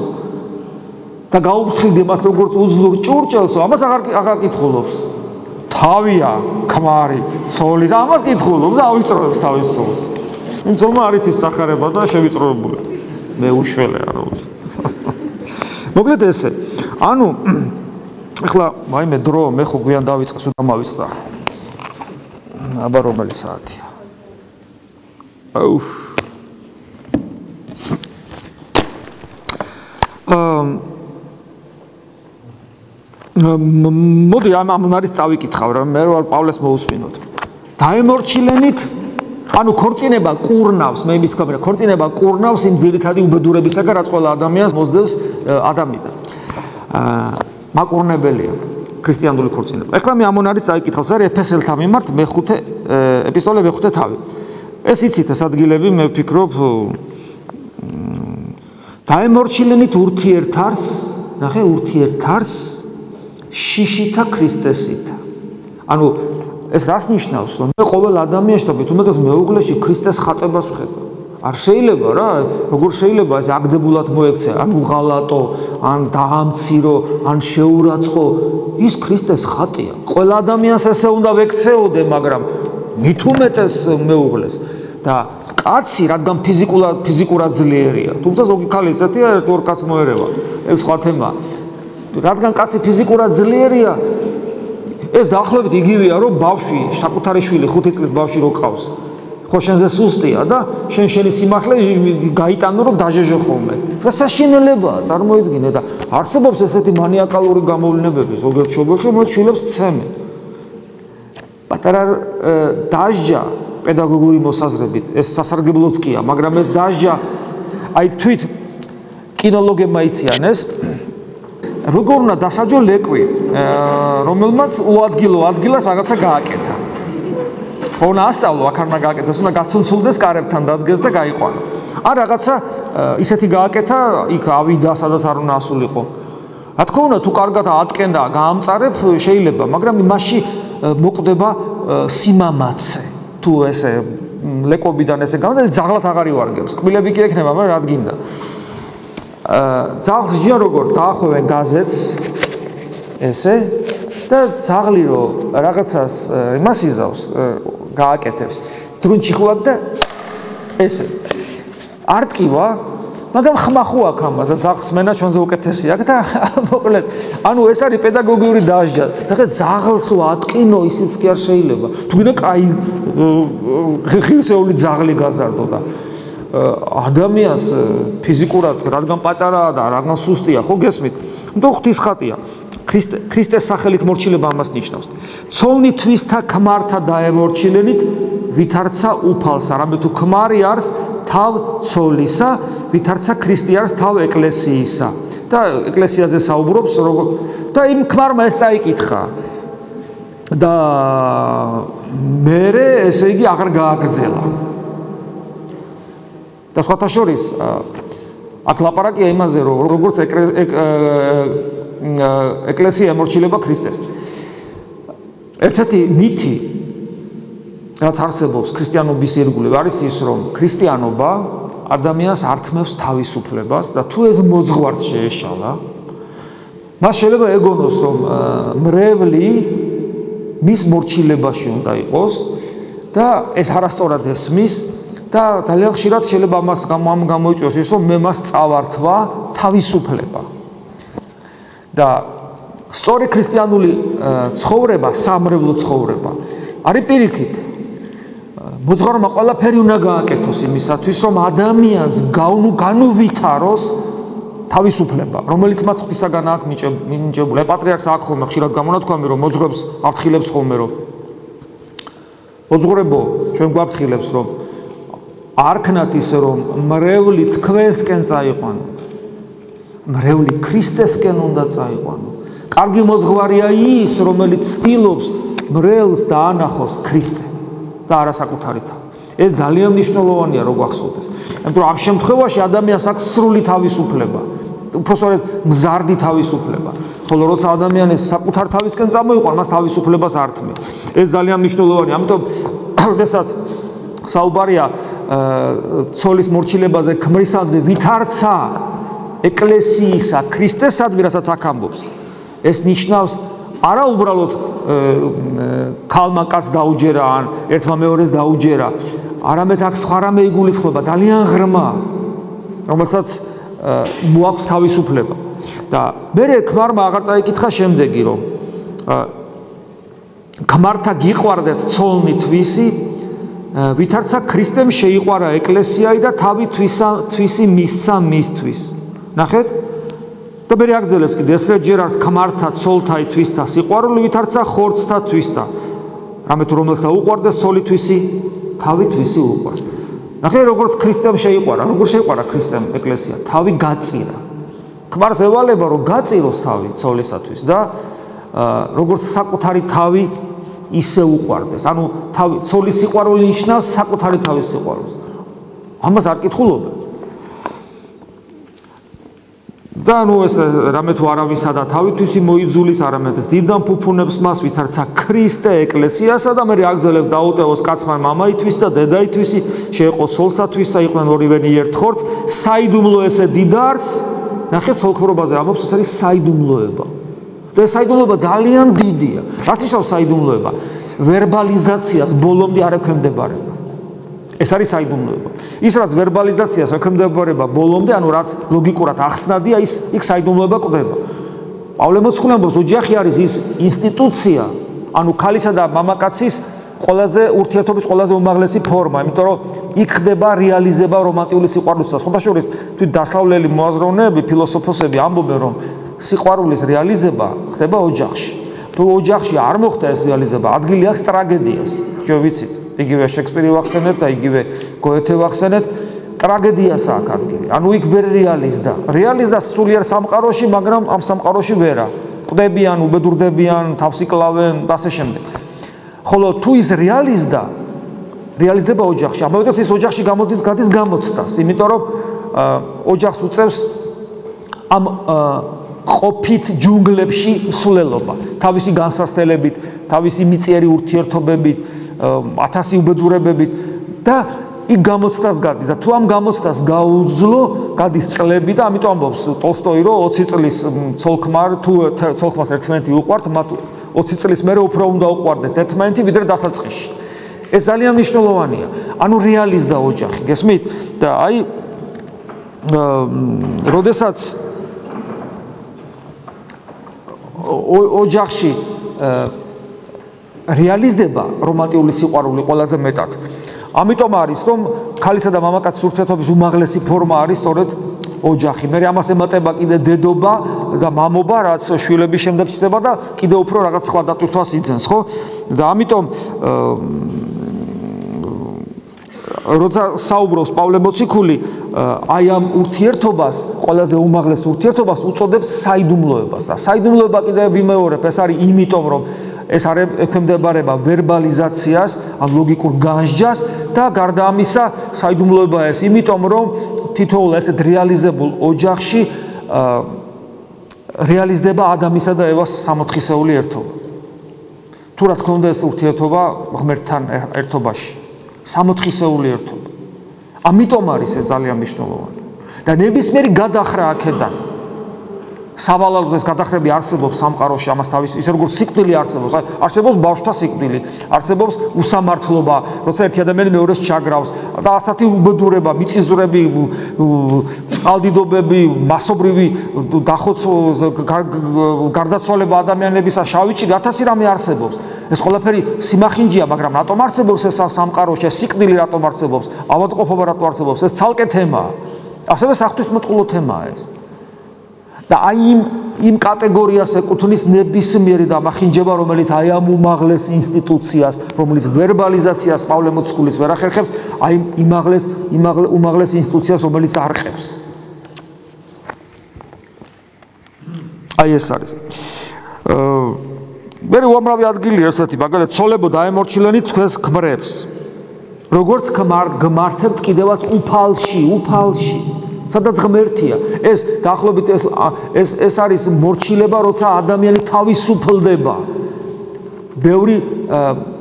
და გაუფრთხილდი მას როგორც უძლურ ჭურჭელსო, ამას აღარ კითხულობს. თავია ქმარი ცოლის, ამას კითხულობს და ავიწროებს თავის ცოლს. იმ ცოლმა არ იცის სახარება და შევიწროებული. მე უშველე არა ვიცი. მოკლედ ესე. ანუ ეხლა მაიმე დრო მე ხო გვიან დავიწყე, სულ დამავიწყდა. აბა რომელი საათია? აუ. მოდი ამ არის წავიკითხავ რა, მე ვარ პავლეს მოусმინოთ. დაემორჩილენით ანუ ქორწინება კურნავს მე იმის თქვა ქორწინება კურნავს იმ ძირითადი უბედურებისაგან რაც ყველა ადამიანს მოსდევს ადამიანიდან მაკურნებელია ქრისტიანული ქორწინება ეხლა მე ამონ არის წაიკითხავს არის ეფესელთა მიმართ მეხუთე ეპისტოლე მეხუთე თავი ეს იცით ეს ადგილები მე ვფიქრობ დაემორჩილენით ურთიერთარს ნახე ურთიერთარს შიშითა ქრისტესითა ანუ ეს რას ნიშნავს რომ მე ყოველ ადამიანს თვითონ უმეტეს მეუღლეში ქრისტეს ხატებას ვხედავ არ შეიძლება რა როგორ შეიძლება ეს აგდებულად მოექცე ან უღალატო ან დაამცირო ან შეურაცხო ის ქრისტეს ხატია ყველა ადამიანს ესე უნდა ვექცეოდე მაგრამ მით უმეტეს მეუღლეს და კაცი რადგან ფიზიკურად ძლიერია თუმცა ზოგი ქალი ესეთია ორ კაცს მოერევა ეს სხვა თემა რადგან კაცი ფიზიკურად ძლიერია ეს დაახლოებით იგივეა რომ ბავშვი საკუთარი შვილი 5 წლის ბავშვი რო ყავს ხო შენზე სუსტია და შენი სიმართლე გაიტანო რომ დაჟეჟო ხოლმე და საშინელებაა წარმოიდგინე და არსებობს ესეთი მანიაკალური გამოვლენებები ზოგიერთ შობილში რომელიც შვილებს ცემენ პატარა დაჟჯა პედაგოგური მოსაზრებით ეს სასარგებლოც კია მაგრამ ეს დაჟჯა აი თვით კინოლოგებმა იციან ეს როგორ უნდა დასაჯო ლეკვი რომელმაც უადგილო ადგილას რაღაცა გააკეთა ხო უნდა ასწავლო აქ არ უნდა გააკეთოს უნდა გაცუნცულდეს კარებთან დადგეს და გაიყვანო ან რაღაცა ისეთი გააკეთა იქ ავიდა სადაც არ უნდა ასულიყო რა თქმა უნდა თუ კარგად ატკენდა გაამწარებ შეიძლება მაგრამ მასში მოკვდება სიმამაცე თუ ესე ლეკობიდან ესე გამოდა ძაღლად აღარ ივარგებს კბილები კი ექნება მაგრამ რა გინდა ძაღლს ჯია როგორ დაახვევენ გაზეთს ესე და ძაღლი რო რაღაცას იმას იზავს გააკეთებს დრუნჩი ხუაკ და ესე არ ტკივა მაგრამ ხმა ხო აქ ამას და ძაღლს მენა ჩვენზე უკეთესია და მოკლედ ანუ ეს არის პედაგოგიური დაჟჯა ხე ძაღლს ატკინო ისიც კი არ შეიძლება თუ გინდა კაი ღირსეული ძაღლი გაზარდო და ადამიანს ფიზიკურად რადგან პატარაა და რადგან სუსტია ხო გესმით ნუ ღვთის ხატია ქრისტეს სახელით მორჩილება ამას ნიშნავს ცოლნი თვისთა ქმართა დაემორჩილენით ვითარცა უფალს არამედ თუ ქმარი არის თავ ცოლისა ვითარცა ქრისტე არის თავ ეკლესიისა და ეკლესიაზე საუბრობს როგორ და იმ ქმარმა ეს წაიკითხა და მერე ესე იგი აღარ გააგრძელა და სხვათა შორის აქ ლაპარაკია იმაზე რომ როგორც ეკლესია ემორჩილება ქრისტეს ერთ-ერთი მითი რაც არსებობს ქრისტიანობის ირგვლივ არის ის რომ ქრისტიანობა ადამიანს ართმევს თავისუფლებას და თუ ეს მოძღვარს შეეშალა მას შეიძლება ეგონოს რომ მრევლი მის მორჩილებაში უნდა იყოს და ეს არასწორად ესმის და ძალიან ხშირად შეიძლება ამას გამოიწვიოს ის რომ მე მას წავართვა თავისუფლება და სწორი ქრისტიანული ცხოვრება სამრევლო ცხოვრება არის პირიქით მოძღვარმა ყველაფერი უნდა გააკეთოს იმისათვის რომ ადამიანს განუვითაროს თავისუფლება რომელიც მას ღვთისაგან აქვს მინიჭებული პატრიარქს აქვს ხოლმე ხშირად გამონათქვამი რომ მოძღვრებს აფრთხილებს ხოლმე რომ მოძღვრებო ჩვენ გვაფრთხილებს რომ არ ქნათ ისე რომ მრევლი თქვენსკენ წაიყვანო მრევლი ქრისტესკენ უნდა წაიყვანო კარგი მოძღვარია ის რომელიც ცდილობს მრევლს დაანახოს ქრისტე და არა საკუთარი თავი ეს ძალიან მნიშვნელოვანია რო გვახსოვდეს იმიტომ რომ ამ შემთხვევაში ადამიანს აქვს სრული თავისუფლება უпроსორედ მზარდი თავისუფლება ხოლო როცა ადამიანს საკუთარ თავისკენ წამოიყვან მას თავისუფლებას არ თმევ ეს ძალიან მნიშვნელოვანია ამიტომ როდესაც საუბარია ცოლის მორჩილებაზე ქმრისადმი ვითარცა ეკლესიისა ქრისტესადმი რასაც აქ ამბობს ეს ნიშნავს არა უბრალოდ ქალმა კაცს დაუჯერა ან ერთმა მეორეს დაუჯერა არამედ აქ სხვა რამე იგულისხმება ძალიან ღრმა რომელსაც მოაქვს თავისუფლება და მე ქმარმა აღარ წაიკითხა შემდეგი რომ ქმართა გიყვარდეთ ცოლნი თვისი ვითარცა ქრისტემ შეიყვარა ეკლესიայի და თავი თვისი მისცა მისთვის ნახეთ და მე აგზელებს კიდე ეს ჯერ არის ქმართა ცოლთა თვისთა სიყვარული ვითარცა ხორცთა თვისთა რამე თუ რომელსა უყვარდეს ცოლითვისი თავითვისი უყვარს. ნახე როგორც ქრისტემ შეიყვარა, როგორ შეიყვარა ქრისტემ ეკლესია, თავი გაწირა. ქმარს ევალება რომ გაწიროს თავი ცოლისათვის და როგორც საკუთარი თავი ისე უყვარდეს. ანუ თავი ცოლის სიყვარული ნიშნავს საკუთარი თავის სიყვარულს. ამას არ კითხულობენ. და ნუ ეს რამე თუ არავისა და თავითვისი მოიძულის არამედ დიდან ფუფუნებს მას ვითარცა ქრისტე ეკლესიასა და მე აგძელებს დაუტევოს კაცმან მამაითვის და დედაითვისი შეეყოს სოლსათვისა იყვნენ ორივენი ერთ ხორცს საიდუმლო ესე დიდარს ნახეთ ცოლქმრობაზე ამბობს ეს არის საიდუმლოება და ეს საიდუმლოება ძალიან დიდია რაც ნიშნავს საიდუმლოება ვერბალიზაციას ბოლომდე არ ექვემდებარება ეს არის საიდუმლოება ის რაც ვერბალიზაციას ექვემდებარება ბოლომდე ანუ რაც ლოგიკურად ახსნადია ის იქ საიდუმლოება კვდება პავლე მოციქული ამბობს ოჯახი არის ის ინსტიტუცია ანუ ქალისა და მამაკაცის ყველაზე ურთიერთობის ყველაზე უმაღლესი ფორმა იმიტომ რომ იქ ხდება რეალიზება რომანტიული სიყვარულისა სხვა შორის თვით დასავლელი მოაზროვნეები ფილოსოფოსები ამბობენ რომ სიყვარულის რეალიზება ხდება ოჯახში თუ ოჯახში არ მოხდა ეს რეალიზება ადგილი აქვს ტრაგედიას ხო ვიცით იგივე შექსპირი ვახსენეთ და იგივე გოეთე ვახსენეთ ტრაგედიას აქვს ადგილი ანუ იქ ვერ რეალიზდა სულიერ სამყაროში მაგრამ ამ სამყაროში ვერა ყდებიან უბედურდებიან თავს იკლავენ და ასე შემდეგ ხოლო თუ ის რეალიზდება ოჯახში ამავე დროს ის ოჯახში გადის გამოცდას იმიტომ რომ ოჯახს უწევს ამ ყოფით ჯუნგლებში მსვლელობა თავისი განსასწრებით თავისი მიწიერი ურთიერთობებით 1000 უბედურებებით და იქ გამოცდას გადის და თუ ამ გამოცდას გაუძლო გადის წლები და ამიტომ ამბობს ტოლსტოი რომ 20 წლის ცოლქმარ თუ ცოლქმას ერთმანეთი უყვართ მათ 20 წლის მერე უფრო უნდა უყვარდეთ ერთმანეთი ვიდრე დასაწყისში ეს ძალიან მნიშვნელოვანია ანუ რეალიზდა ოჯახი გესმით და აი როდესაც ოჯახში რეალიზდება რომანტიული სიყვარული ყველაზე მეტად. ამიტომ არის რომ ქალისა და მამაკაცის ურთიერთობის უმაღლესი ფორმა არის სწორედ ოჯახი. მე ამას ემატება კიდე დედობა და მამობა, რაც შვილების შემდეგ ხდება და კიდე უფრო რაღაც სხვა დატვირთვას იძენს, ხო? და ამიტომ როცა საუბრობს პავლე მოციქული აი ამ ურთიერთობას, ყველაზე უმაღლეს ურთიერთობას უწოდებს საიდუმლოებას და საიდუმლოება კიდე ვიმეორებ, ეს არის იმიტომ რომ ეს არ ექვემდებარება ვერბალიზაციას, ან ლოგიკურ განსჯას და გარდა ამისა საიდუმლოება ეს იმიტომ რომ თითოეულ ესეთ რეალიზებულ ოჯახში რეალიზდება ადამიანსა და ევას სამოთხისეული ერთობა. თუ რა თქმა უნდა ეს ურთიერთობა ღმერთთან ერთობაში სამოთხისეული ერთობა. ამიტომ არის ეს ძალიან მნიშვნელოვანი. და ნებისმიერი გადახრა აქედან სავალალო ეს გადახრები არსებობს სამყაროში ამას თავის ისე როგორც სიკვდილი არსებობს არსებობს ბავშვთა სიკვდილი არსებობს უსამართლობა როცა ერთი ადამიანი მეორეს ჩაგრავს და ასეთი უბედურება მიწისძვრები წყალდიდობები მასობრივი გარდაცვალება ადამიანებისა შავი ჭირი 1000 რამე არსებობს ეს ყველაფერი სიმახინჯია მაგრამ რატომ არსებობს ეს სამყაროში ეს სიკვდილი რატომ არსებობს ავადმყოფობა რატომ არსებობს ეს ცალკე თემაა ასევე საღვთისმოწყალო თემაა ეს და აი იმ კატეგორიას ეკუთვნის ნებისმიერი დამახინჯება, რომელიც აი ამ უმაღლეს ინსტიტუციას, რომელიც ვერბალიზაციას პავლე მოციქულის ვერ ახერხებს, აი უმაღლეს ინსტიტუციას, რომელიც არყევს. აი ეს არის. მე უამრავი ადგილი ერთ-ერთი მაგალითად ცოლებო დაემორჩილენით თქვენს ქმრებს. როგორც გმართებთ კიდევაც უფალში. სადაც ღმერთია ეს დაახლოებით ეს არის მორჩილება როცა ადამიანი თავისუფლდება ბევრი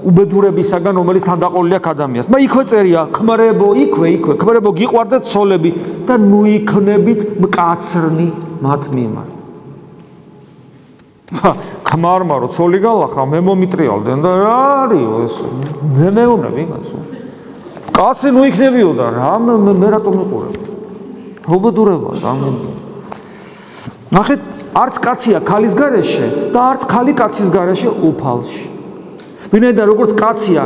უბედურებისაგან რომელიც თანდაყოლილი აქვს ადამიანს მე იქვე წერია ქმრებო იქვე ქმრებო გიყვარდეთ ცოლები და ნუ იქნებით მკაცრნი მათ მიმართ ქმარმა რო ცოლი გალახა მე მომიტრიალდნენ და რა არისო ეს მე მეუბნა ვიღაცო მკაცრი ნუ იქნებიო და რა მე რატომ მიყურებ უბედურება ზამენია. ნახეთ, არც კაცია ქალის გარეშე და არც ქალი კაცის გარეშე უფალში. ვინაიდან როგორც კაცია,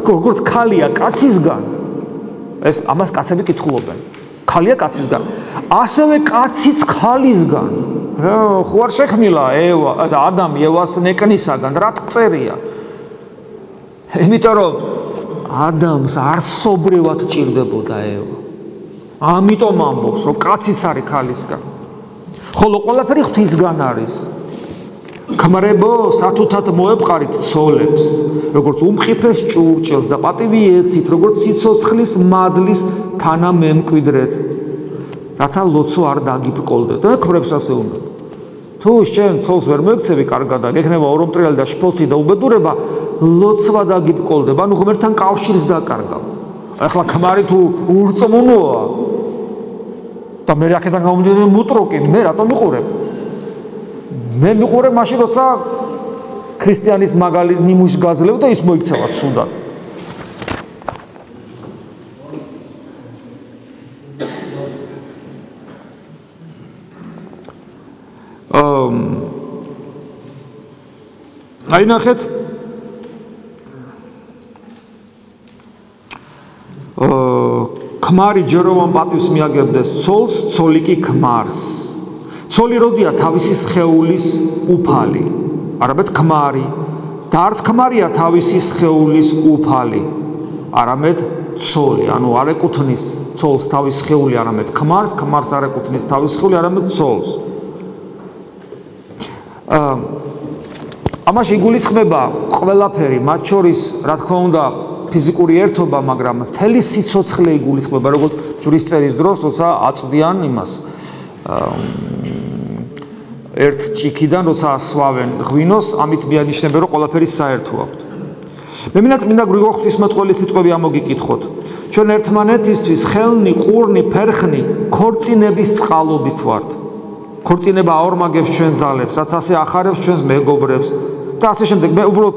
როგორც ქალია კაცისგან, ეს ამას კაცები კითხულობენ. ქალია კაცისგან. ასევე კაციც ქალისგან. ხო არ შექმნილა ადამი ევას ნეკნისაგან, რა წერია? იმიტომ რომ ადამიანს არსობრივად ჭირდებოდა ევა. ამიტომ ამბობს, რომ კაციც არის ქალისგან. ხოლო ყველაფერი ღვთისგან არის. ქმრებო, სათუთად მოეპყარით ცოლებს, როგორც უმყიფეს ჭურჭელს და პატივი ეცით, როგორც სიცოცხლის მადლის თანამემკვიდრედ, რათა ლოცვა არ დაგიბრკოლდეთ. და ქმრებს ასე უნდა. თუ შენ ცოლს ვერ მოექცევი კარგად და გექნება ორომტრიალი და შფოთი და უბედურება, ლოცვა დაგიბრკოლდება, ანუ ღმერთთან კავშირს დაკარგავ. ახლა ქმარი თუ ურწმუნოა და მე აქედან გამომდინარე მუტროკი, მე რატომ მიყურებ? მე მიყურებ მაშინ, როცა ქრისტიანის მაგალი ნიმუშს გაძლევ და ის მოიქცევა ცუდად. აი ნახეთ ქმარი ჯეროვან პატივს მიაგებდეს ცოლს, ცოლი კი ქმარს. ცოლი როდია თავისი სხეულის უფალი, არამედ ქმარი და არც ქმარია თავისი სხეულის უფალი, არამედ ცოლი, ანუ არ ეკუთვნის ცოლს თავის სხეული, არამედ ქმარს, ქმარს არ ეკუთვნის თავის სხეული, არამედ ცოლს. ამაში იგულისხმება ყველაფერი, მათ შორის, რა თქმა უნდა, ფიზიკური ერთობა, მაგრამ მთელი სიცოცხლე იგულისხმება, როგორც ჯვრისწერის დროს, როცა აწვდიან იმას ერთ ჭიქიდან, როცა ასვავენ ღვინოს, ამით მიანიშნებენ, რომ ყველაფერი საერთო აქვთ. მე მინდა წმინდა გრიგოლ ღვთისმეტყველის სიტყვები ამოგიკითხოთ. ჩვენ ერთმანეთისთვის ხელნი, ყურნი, ფერხნი, ქორწინების წყალობით ვართ. ქორწინება აორმაგებს ჩვენ ძალებს, რაც ასე ახარებს ჩვენს მეგობრებს და ასე შემდეგ. მე უბრალოდ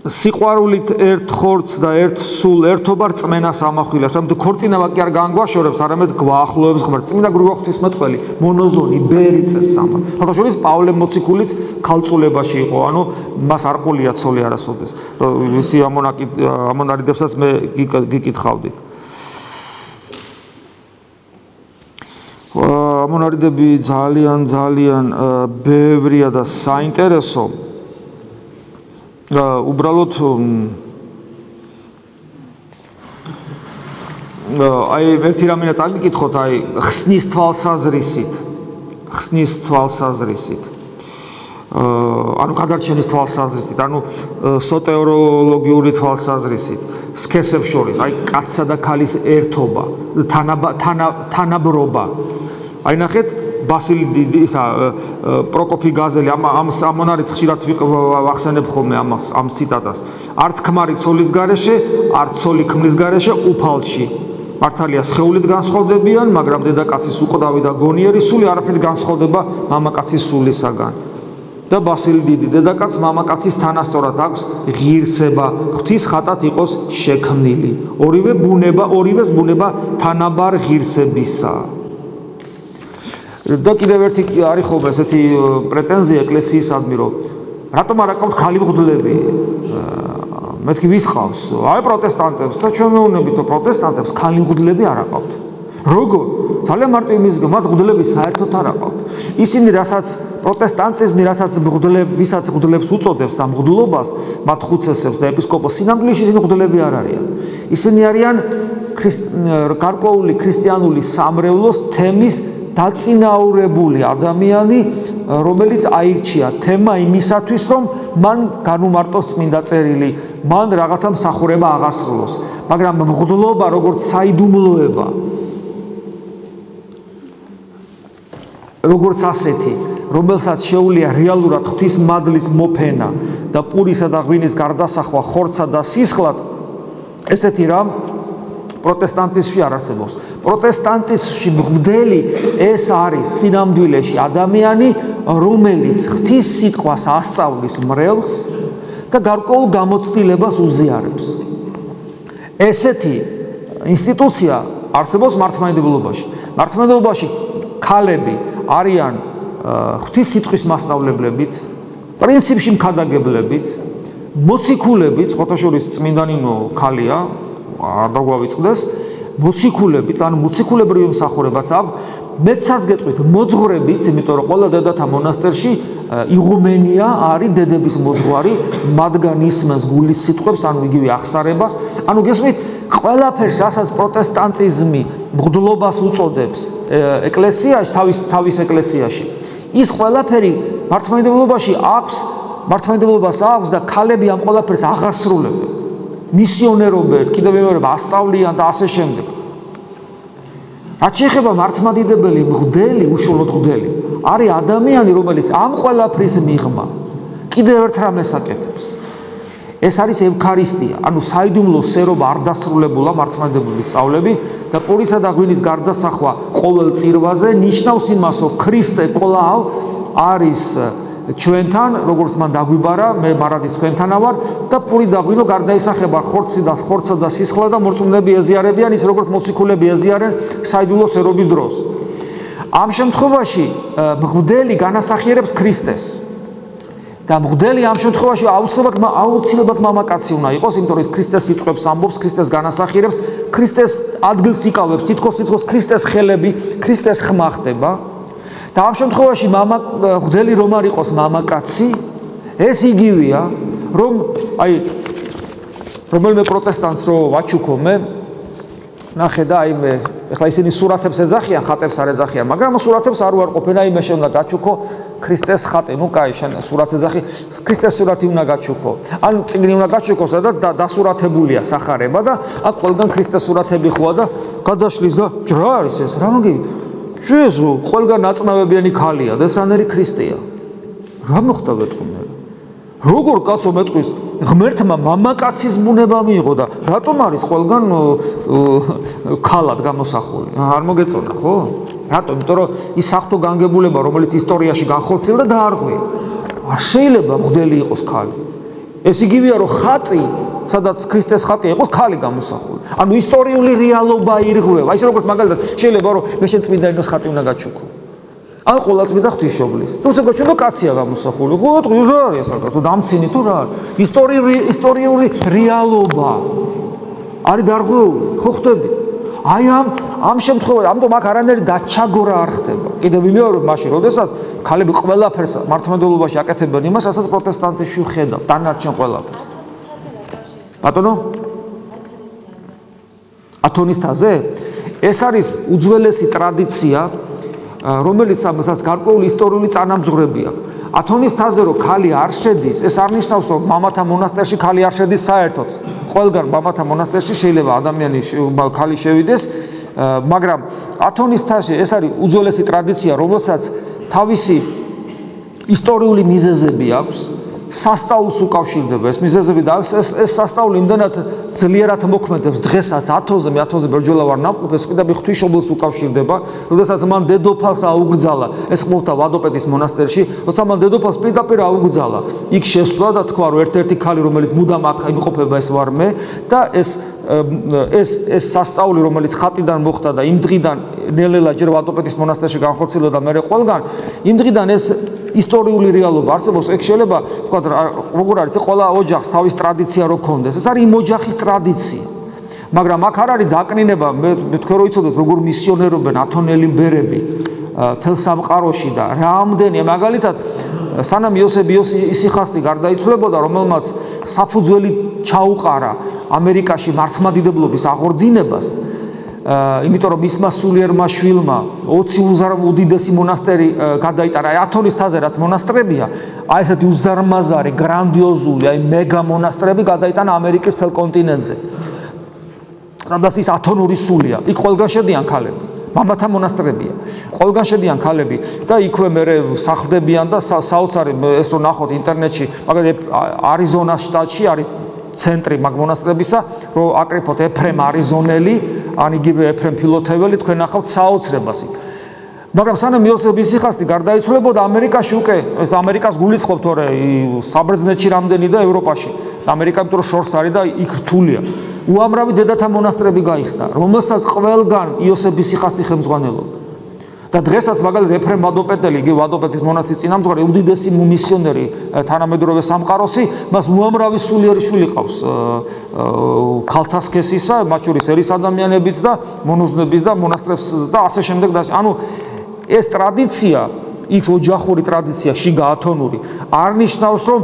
სიყვარულით ერთ ხორცს და ერთ სულ ერთობა რწმენას ამახვილებს. ამიტომ ქორწინება კი არ განგვაშორებს, არამედ გვაახლოებს ღმერთს. წმინდა გრიგოლ ღვთისმეტყველი მონოზონი ბერი წერს ამას. თუმცა პავლე მოციქულიც ქალწულებაში იყო, ანუ მას არ ყოლია ცოლი არასოდეს. ისი ამონარიდებსაც მე გიკითხავდით. ამონარიდები ძალიან ბევრია და საინტერესო. უბრალოდ აი ერთი რამენა წაგიკითხოთ, აი ხსნის თვალსაზრისით. ანუ გადარჩენის თვალსაზრისით, ანუ სოტეოროლოგიური თვალსაზრისით, სქესებს შორის, აი კაცსა და ქალის ერთობა, თანაბრობა. აი ნახეთ ბასილი დიდი ისა პროკოფი გაზელი ამ ამონარიდს ხშირად ვახსენებ ხოლმე ამ ციტატას. არც ქმარი ცოლის გარეშე, არც ცოლი ქმრის გარეშე უფალში. მართალია სხეულით განსხვავდებიან, მაგრამ დედაკაცის უკვდავი და გონიერი სული არაფრით განსხვავდება მამაკაცის სულისაგან. და ბასილი დიდი დედაკაცს მამაკაცის თანასწორად აქვს ღირსება, ღვთის ხატად იყოს შექმნილი. ორივეს ბუნება თანაბარ ღირსებისა. და კიდევ ერთი არის ხოლმე ესეთი პრეტენზია ეკლესიისადმი, რომ რატომ არ აკავთ ქალი მღვდლები? მეთქი ვის ყავს? აი პროტესტანტებს და ჩვენ მეუბნებით, რომ პროტესტანტებს ქალი მღვდლები არ აკავთ. როგორ? ძალიან მარტივი მიზეზი, მათ მღვდლები საერთოდ არ აკავთ. ისინი რასაც პროტესტანტიზმი, ვისაც მღვდლებს უწოდებს და მღვდლობას, მათ ხუცესებს და ეპისკოპოსს სინამდვილეში ისინი მღვდლები არ არიან. ისინი არიან გარკვეული ქრისტიანული სამრევლოს თემის დაწინაურებული ადამიანი, რომელიც აირჩია თემა იმისათვის, რომ მან განუმარტოს წმინდა წერილი, მან რაღაცა მსახურება აღასრულოს. მაგრამ მღვდლობა როგორც საიდუმლოება, როგორც ასეთი, რომელსაც შეუძლია რეალურად ღვთის მადლის მოფენა და პურისა და ღვინის გარდასახვა ხორცსა და სისხლად, ესეთი რამ პროტესტანტიზმში არ არსებობს. პროტესტანტიზმში მღვდელი ეს არის სინამდვილეში ადამიანი, რომელიც ღვთის სიტყვას ასწავლის მრევლს და გარკვეულ გამოცდილებას უზიარებს. ესეთი ინსტიტუცია არსებობს მართლმადიდებლობაში. მართლმადიდებლობაში ქალები არიან ღვთის სიტყვის მასწავლებლებიც, პრინციპში მქადაგებლებიც, მოციქულებიც, ხოთაშორის წმინდანინო ქალია, არ დაგვავიწყდეს, მოციქულებიც, ანუ მოციქულებრივი მსახურებაც აქვს, მეცაც გეტყვით, მოძღვრებიც, იმიტომ რომ ყველა დედათა მონასტერში იღუმენია არის დედების მოძღვარი, მათგან ისმენს გულის სიტყვებს, ანუ იგივე აღსარებას. ანუ გესმით, ყველაფერს, რასაც პროტესტანტიზმი მღვდლობას უწოდებს ეკლესიაში, თავის ეკლესიაში, ის ყველაფერი მართლმადიდებლობას აქვს და ქალები ამ ყველაფერს აღასრულებენ. მისიონერობენ, კიდევ მეორე ასწავლიან და ასე შემდეგ. რაც შეეხება მართლმადიდებელი მღვდელი, უშუალოდ მღვდელი, არის ადამიანი, რომელიც ამ ყველაფრის მიღმა კიდევ ერთ რამეს აკეთებს. ეს არის ევქარისტია, ანუ საიდუმლო სერობა არ დასრულებულა მართლმადიდებელი სწავლები და პურისა და ღვინის გარდასახვა ყოველ წირვაზე ნიშნავს იმას, რომ ქრისტე კვლავ არის ჩვენთან, როგორც მან დაგვიბარა, მე მარადის თქვენთანა ვარ და პური და ღვინო გარდაისახება ხორცსა და სისხლად და მორწმუნეები ეზიარებიან ის როგორც მოციქულები ეზიარენ საიდუმლო სერობის დროს. ამ შემთხვევაში მღვდელი განასახიერებს ქრისტეს. და მღვდელი ამ შემთხვევაში აუცილებლად მამაკაცი უნდა იყოს, იმიტომ რომ ის ქრისტეს სიტყვებს ამბობს, ქრისტეს განასახიერებს, ქრისტეს ადგილს იკავებს, თითქოს ქრისტეს ხელები, ქრისტეს ხმა ხდება. და ამ შემთხვევაში მღვდელი რომ არ იყოს მამაკაცი, ეს იგივეა, რომ აი რომელიმე პროტესტანტს რო ვაჩუქო მე, ნახე და აი მე ეხლა ისინი სურათებს ეძახიან, ხატებს არ ეძახიან, მაგრამ სურათებს არ უარყოფენ, აი მე შენ უნდა გაჩუქო ქრისტეს ხატი, ნუ კაი, შენ სურათს ეძახი, ქრისტეს სურათი უნდა გაჩუქო. ანუ წიგნი უნდა გაჩუქო, სადაც დასურათებულია სახარება და აქ ყველგან ქრისტეს სურათები ხოა და გადაშლის და რა არის ეს? რა მოგივი? შეესო, ყველგან ნაწნავებიანი ქალია და ეს რანერი ქრისტეა. რა მოხდა ვეთქვი მე? როგორ კაცო მეტყვის ღმერთმა მამაკაცის ბუნება მიიღო და რატომ არის ყველგან ქალად გამოსახული? არ მოგეწონა, ხო? რატომ? იმიტომ რომ ის საფრთხო განგებულება, რომელიც ისტორიაში განხორციელდა და დაარღვია. არ შეიძლება მღვდელი იყოს ქალი. ეს იგივეა, რომ ხატი, სადაც ქრისტეს ხატი იყოს, ქალი გამოსახული. ანუ ისტორიული რეალობა ირღვევა. ისე როგორც მაგალითად შეიძლება რომ მე შენ წმინდანოს ხატი უნდა გაჩუქო. ან ყოვლადწმინდა ღვთისმშობლის. თუმცა გაჩვენო კაცია გამოსახული. ხო, რა არის ეს? თუ დამცინი თუ რა? ისტორიული რეალობა არის დარღვეული. ხო ხვდები? აი ამ შემთხვევაში, ამიტომ აქ არანაირი დაჩაგორა არ ხდება. კიდევ ვიმეორებ მაშინ, როდესაც ქალები ყველაფერს მართლმადიდებლობაში აკეთებენ იმას, რასაც პროტესტანტებში ვხედავ, დანარჩენ ყველაფერს. ბატონო? ათონის თაზე? ეს არის უძველესი ტრადიცია, რომელიც ამასაც გარკვეული ისტორიული წანამძღვრები აქვს. ათონის თაზე რომ ქალი არ შედის, ეს არ ნიშნავს რომ მამათა მონასტერში ქალი არ შედის საერთოდ. ყველგან მამათა მონასტერში შეიძლება ადამიანი ქალი შევიდეს, მაგრამ ათონის თაზე ეს არის უძველესი ტრადიცია, რომელსაც თავისი ისტორიული მიზეზები აქვს. სასწაულს უკავშირდება ეს მიზეზები და ეს სასწაული იმდანად ძლიერად მოქმედებს დღესაც ათონზე მე ათონზე ბერჯოლა ვარ ნამყოფ ეს პირდაპირ ღვთისმშობელს უკავშირდება როდესაც მან დედოფალს აუგზალა ეს მოხდა ვადოპედის მონასტერში როცა მან დედოფალს პირდაპირ აუგზალა იქ შესვლა და თქვა რომ ერთ-ერთი ქალი რომელიც მუდამ აქ იმყოფება ეს ვარ მე და ეს სასწაული რომელიც ხატიდან მოხდა და იმ დღიდან ნელ-ნელა ჯერ ვადოპედის მონასტერში განხორციელდა მე ყველგან იმ დღიდან ეს ისტორიული რეალობა არსებობს ეგ შეიძლება თქვა როგორ არის ყველა ოჯახს თავის ტრადიცია რო ქონდეს ეს არის იმ ოჯახის ტრადიცია მაგრამ აქ არ არის დაკნინება მე თქვენ რო იცოდეთ როგორ მისიონერობენ ათონელი მბერები თელ სამყაროში და რამდენი მაგალითად სანამ იოსებ ისიხასტი გარდაიცვლებოდა რომელმაც საფუძველი ჩაუყარა ამერიკაში მართლმადიდებლობის აღორძინებას იმიტომ რომ მისმა სულიერმა შვილმა 20 უდიდესი მონასტერი გადაიტანა აი ათონის თაზე რაც მონასტრებია აი ესეთი უზარმაზარი გრანდიოზული აი მეგა მონასტრები გადაიტანა ამერიკის მთელ კონტინენტზე სადაც ის ათონური სულია იქ ყველგან შედიან ქალები მამათა მონასტრებია ყველგან შედიან ქალები და იქვე მე სახლდებიან და საოცარი ეს რო ნახოთ ინტერნეტში მაგალითად არიზონას შტატში არის ცენტრი მაგ მონასტრებისა რომ აკრიფოთ ეფრემ არიზონელი ან იგივე ეფრემ ფილოთეველი თქვენ ნახავთ საოცრებას იქ მაგრამ სანამ იოსებ ისიხასტი გარდაიცვლებოდა ამერიკაში უკვე ეს ამერიკას გულისხმობ თორე საბერძნეთში რამდენი და ევროპაში ამერიკა იმიტომ რომ შორს არის და იქ რთულია უამრავი დედათა მონასტრები გაიხსნა რომელსაც ყველგან იოსებ ისიხასტი ხელმძღვანელობდა და დღესაც მაგალითად ეფრემ ვადოპეტელი იგი ვადოპეტის მონასტრის წინამძღვარი უდიდესი მისიონერი თანამედროვე სამყაროსი მას უამრავი სულიერი შვილი ყავს ქალთა სქესისა მათ შორის ერის ადამიანებიც და მონოზვნების და მონასტრებს და ასე შემდეგ და ანუ ეს ტრადიცია იქ ოჯახური ტრადიცია, შიგა ათონური, არ ნიშნავს, რომ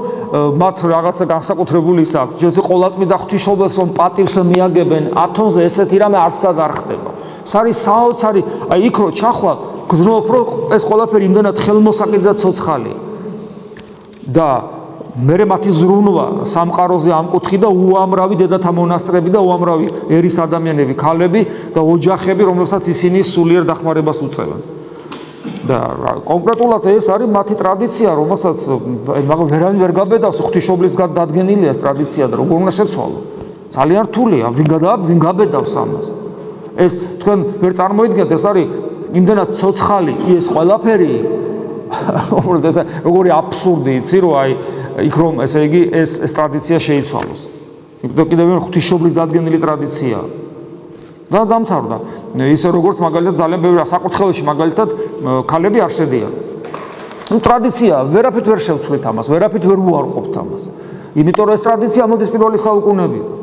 მათ რაღაცა განსაკუთრებული ის აქვს. ჯერ ყოვლადწმიდა ღვთისმშობელს რომ პატივს მიაგებენ ათონზე, ესეთი რამე არცად არ ხდება. ეს არის საოცარი, აი იქ რო ჩახვალ, გძნობ, რომ ეს ყველაფერი იმდანად ხელმოსაკიდე და ცოცხალია. და მერე მათი ზრუნვა სამყაროზე ამკუთხი და უამრავი დედათა მონასტრები და უამრავი ერის ადამიანები, ქალები და ოჯახები, რომლებსაც ისინი სულიერ დახმარებას უწევენ. და კონკრეტულად ეს არის მათი ტრადიცია, რომელსაც ვერავინ ვერ გაბედავს, ღვთისმშობლის დადგენილია ეს ტრადიცია და როგორ უნდა შეცვალო. ძალიან რთულია, ვინ გაბედავს ამას. ეს თქვენ ვერ წარმოიდგენთ, ეს არის იმდენად ცოცხალი ეს ყველაფერი, როგორი აბსურდი, იცი რომ აი იქ რომ ესე იგი ეს ტრადიცია შეიცვალოს. კიდევ ღვთისმშობლის დადგენილი ტრადიციაა. და დამთავრდა. ისე როგორც მაგალითად ძალიან ბევრი საკურთხეველში მაგალითად ქალები არ შედიან. ტრადიცია, ვერაფრით ვერ შევცვლით ამას, ვერაფრით ვერ უარყოფთ ამას. იმიტომ რომ ეს ტრადიცია მოდის პირველი საუკუნეებიდან.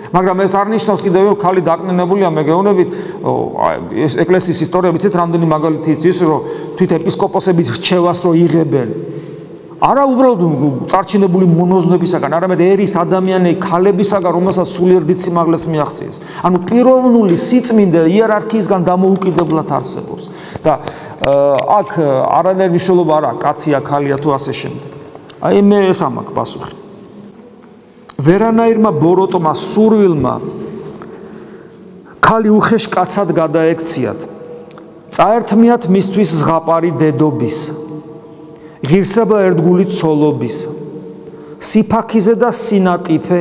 მაგრამ ეს არ ნიშნავს კიდევ რომ ქალი დაკნინებულია, მე გეუბნებით, ეს ეკლესიის ისტორია ვიცით რამდენი მაგალითი ის რომ თვით ეპისკოპოსების რჩევას რო იღებენ. არა უბრალოდ წარჩინებული მონოზნებისაგან, არამედ ერის ადამიანები, ქალებისაგან, რომელსაც სულიერ დიდ სიმაღლეს მიაღწიეს. ანუ პიროვნული სიწმინდე იერარქიისგან დამოუკიდებლად არსებობს. და აქ არანაირი მნიშვნელობა არ აქვს, კაცია, ქალია თუ ასე შემდეგ. აი მე ეს ამაქვს პასუხი. ვერანაირმა ბოროტმა სურვილმა ქალი უხეშ კაცად გადაექციათ. წაერთმიათ მისთვის ზღაპარი დედობის. ღირსება ერთგული ცოლობის, სიფაქიზე და სინატიფე,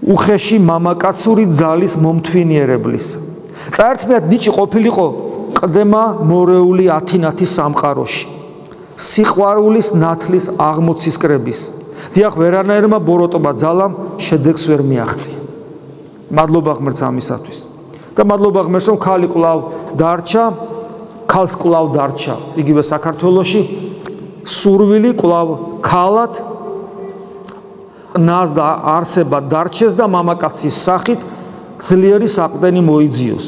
უხეში მამაკაცური ძალის მომთვინიერებლის. წაერთმიათ ნიჭი ყოფილიყო ყდემა მორეული ათინათის სამყაროში, სიყვარულის ნათლის აღმოცისკრების. დიახ, ვერანაირმა ბოროტმა ძალამ შედეგს ვერ მიაღწია. მადლობა ღმერთს ამისათვის. და მადლობა ღმერთს, რომ ქალი კვლავ დარჩა, ქალს კვლავ დარჩა იგივე საქართველოში, სურვილი კვლავ ქალად ნაზდა არსება დარჩეს და მამაკაცის სახით ძლიერი საყრდენი მოიძიოს.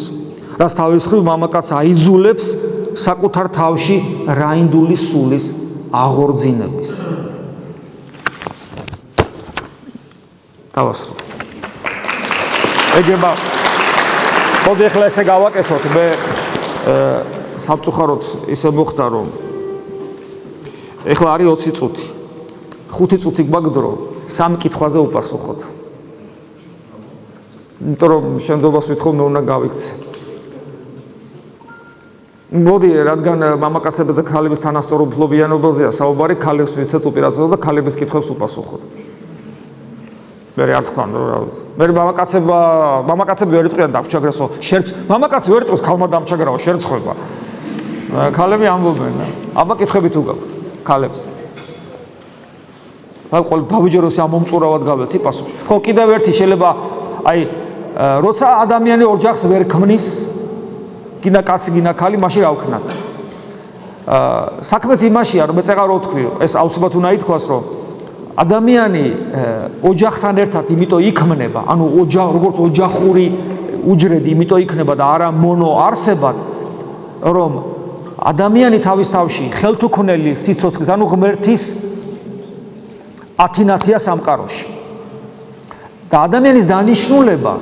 რაც თავის მხრივ მამაკაც აიძულებს საკუთარ თავში რაინდული სულის აღორძინების. დავასრულე. ეგება მოდი ახლა ესე გავაკეთოთ, მე სამწუხაროდ ისე მოხდა რომ ეხლა არის 20 წუთი. 5 წუთი გვაგდრო, 3 კითხვაზე უპასუხოთ. იმიტომ რომ შემდგომას ვითხოვ მე უნდა გავიქცე. მოდი, რადგან მამაკაცების და ქალების თანასწორუფლებიანობაზეა საუბარი, ქალებს ვიცეთ უპირატესობა და ქალების კითხვებს უპასუხოთ. მე რა თქვა, რა ვიცი. მე მამაკაცები ვერ იყვიან დაგჩაგრესო, მამაკაცი ვერ იყოს ქალმა დამჩაგრაო, შერცხვება. ქალები ამბობენ, აბა კითხები თუ გაქვს ქალებს. აი ყოველ დავიჯეროს ამ მომწურავად გავეცი პასუხი. ხო, კიდევ ერთი შეიძლება აი როცა ადამიანი ორჯახს ვერ ქმნის, გინა კაცი, გინა ქალი, მაშინ რა ვქნათ? საქმეც იმაშია, რომ ეცეღა რო თქვი, ეს აუცილებლად უნდა ითქვას, რომ ადამიანი ოჯახთან ერთად იმიტომ იქმნება, ანუ როგორც ოჯახური უჯრედი იმიტომ იქნება და არა მონო არსებად, რომ ადამიანი თავის თავში ხელთუქმნელი სიცოცხლის, ანუ ღმერთის ათინათია სამყაროში. და ადამიანის დანიშნულება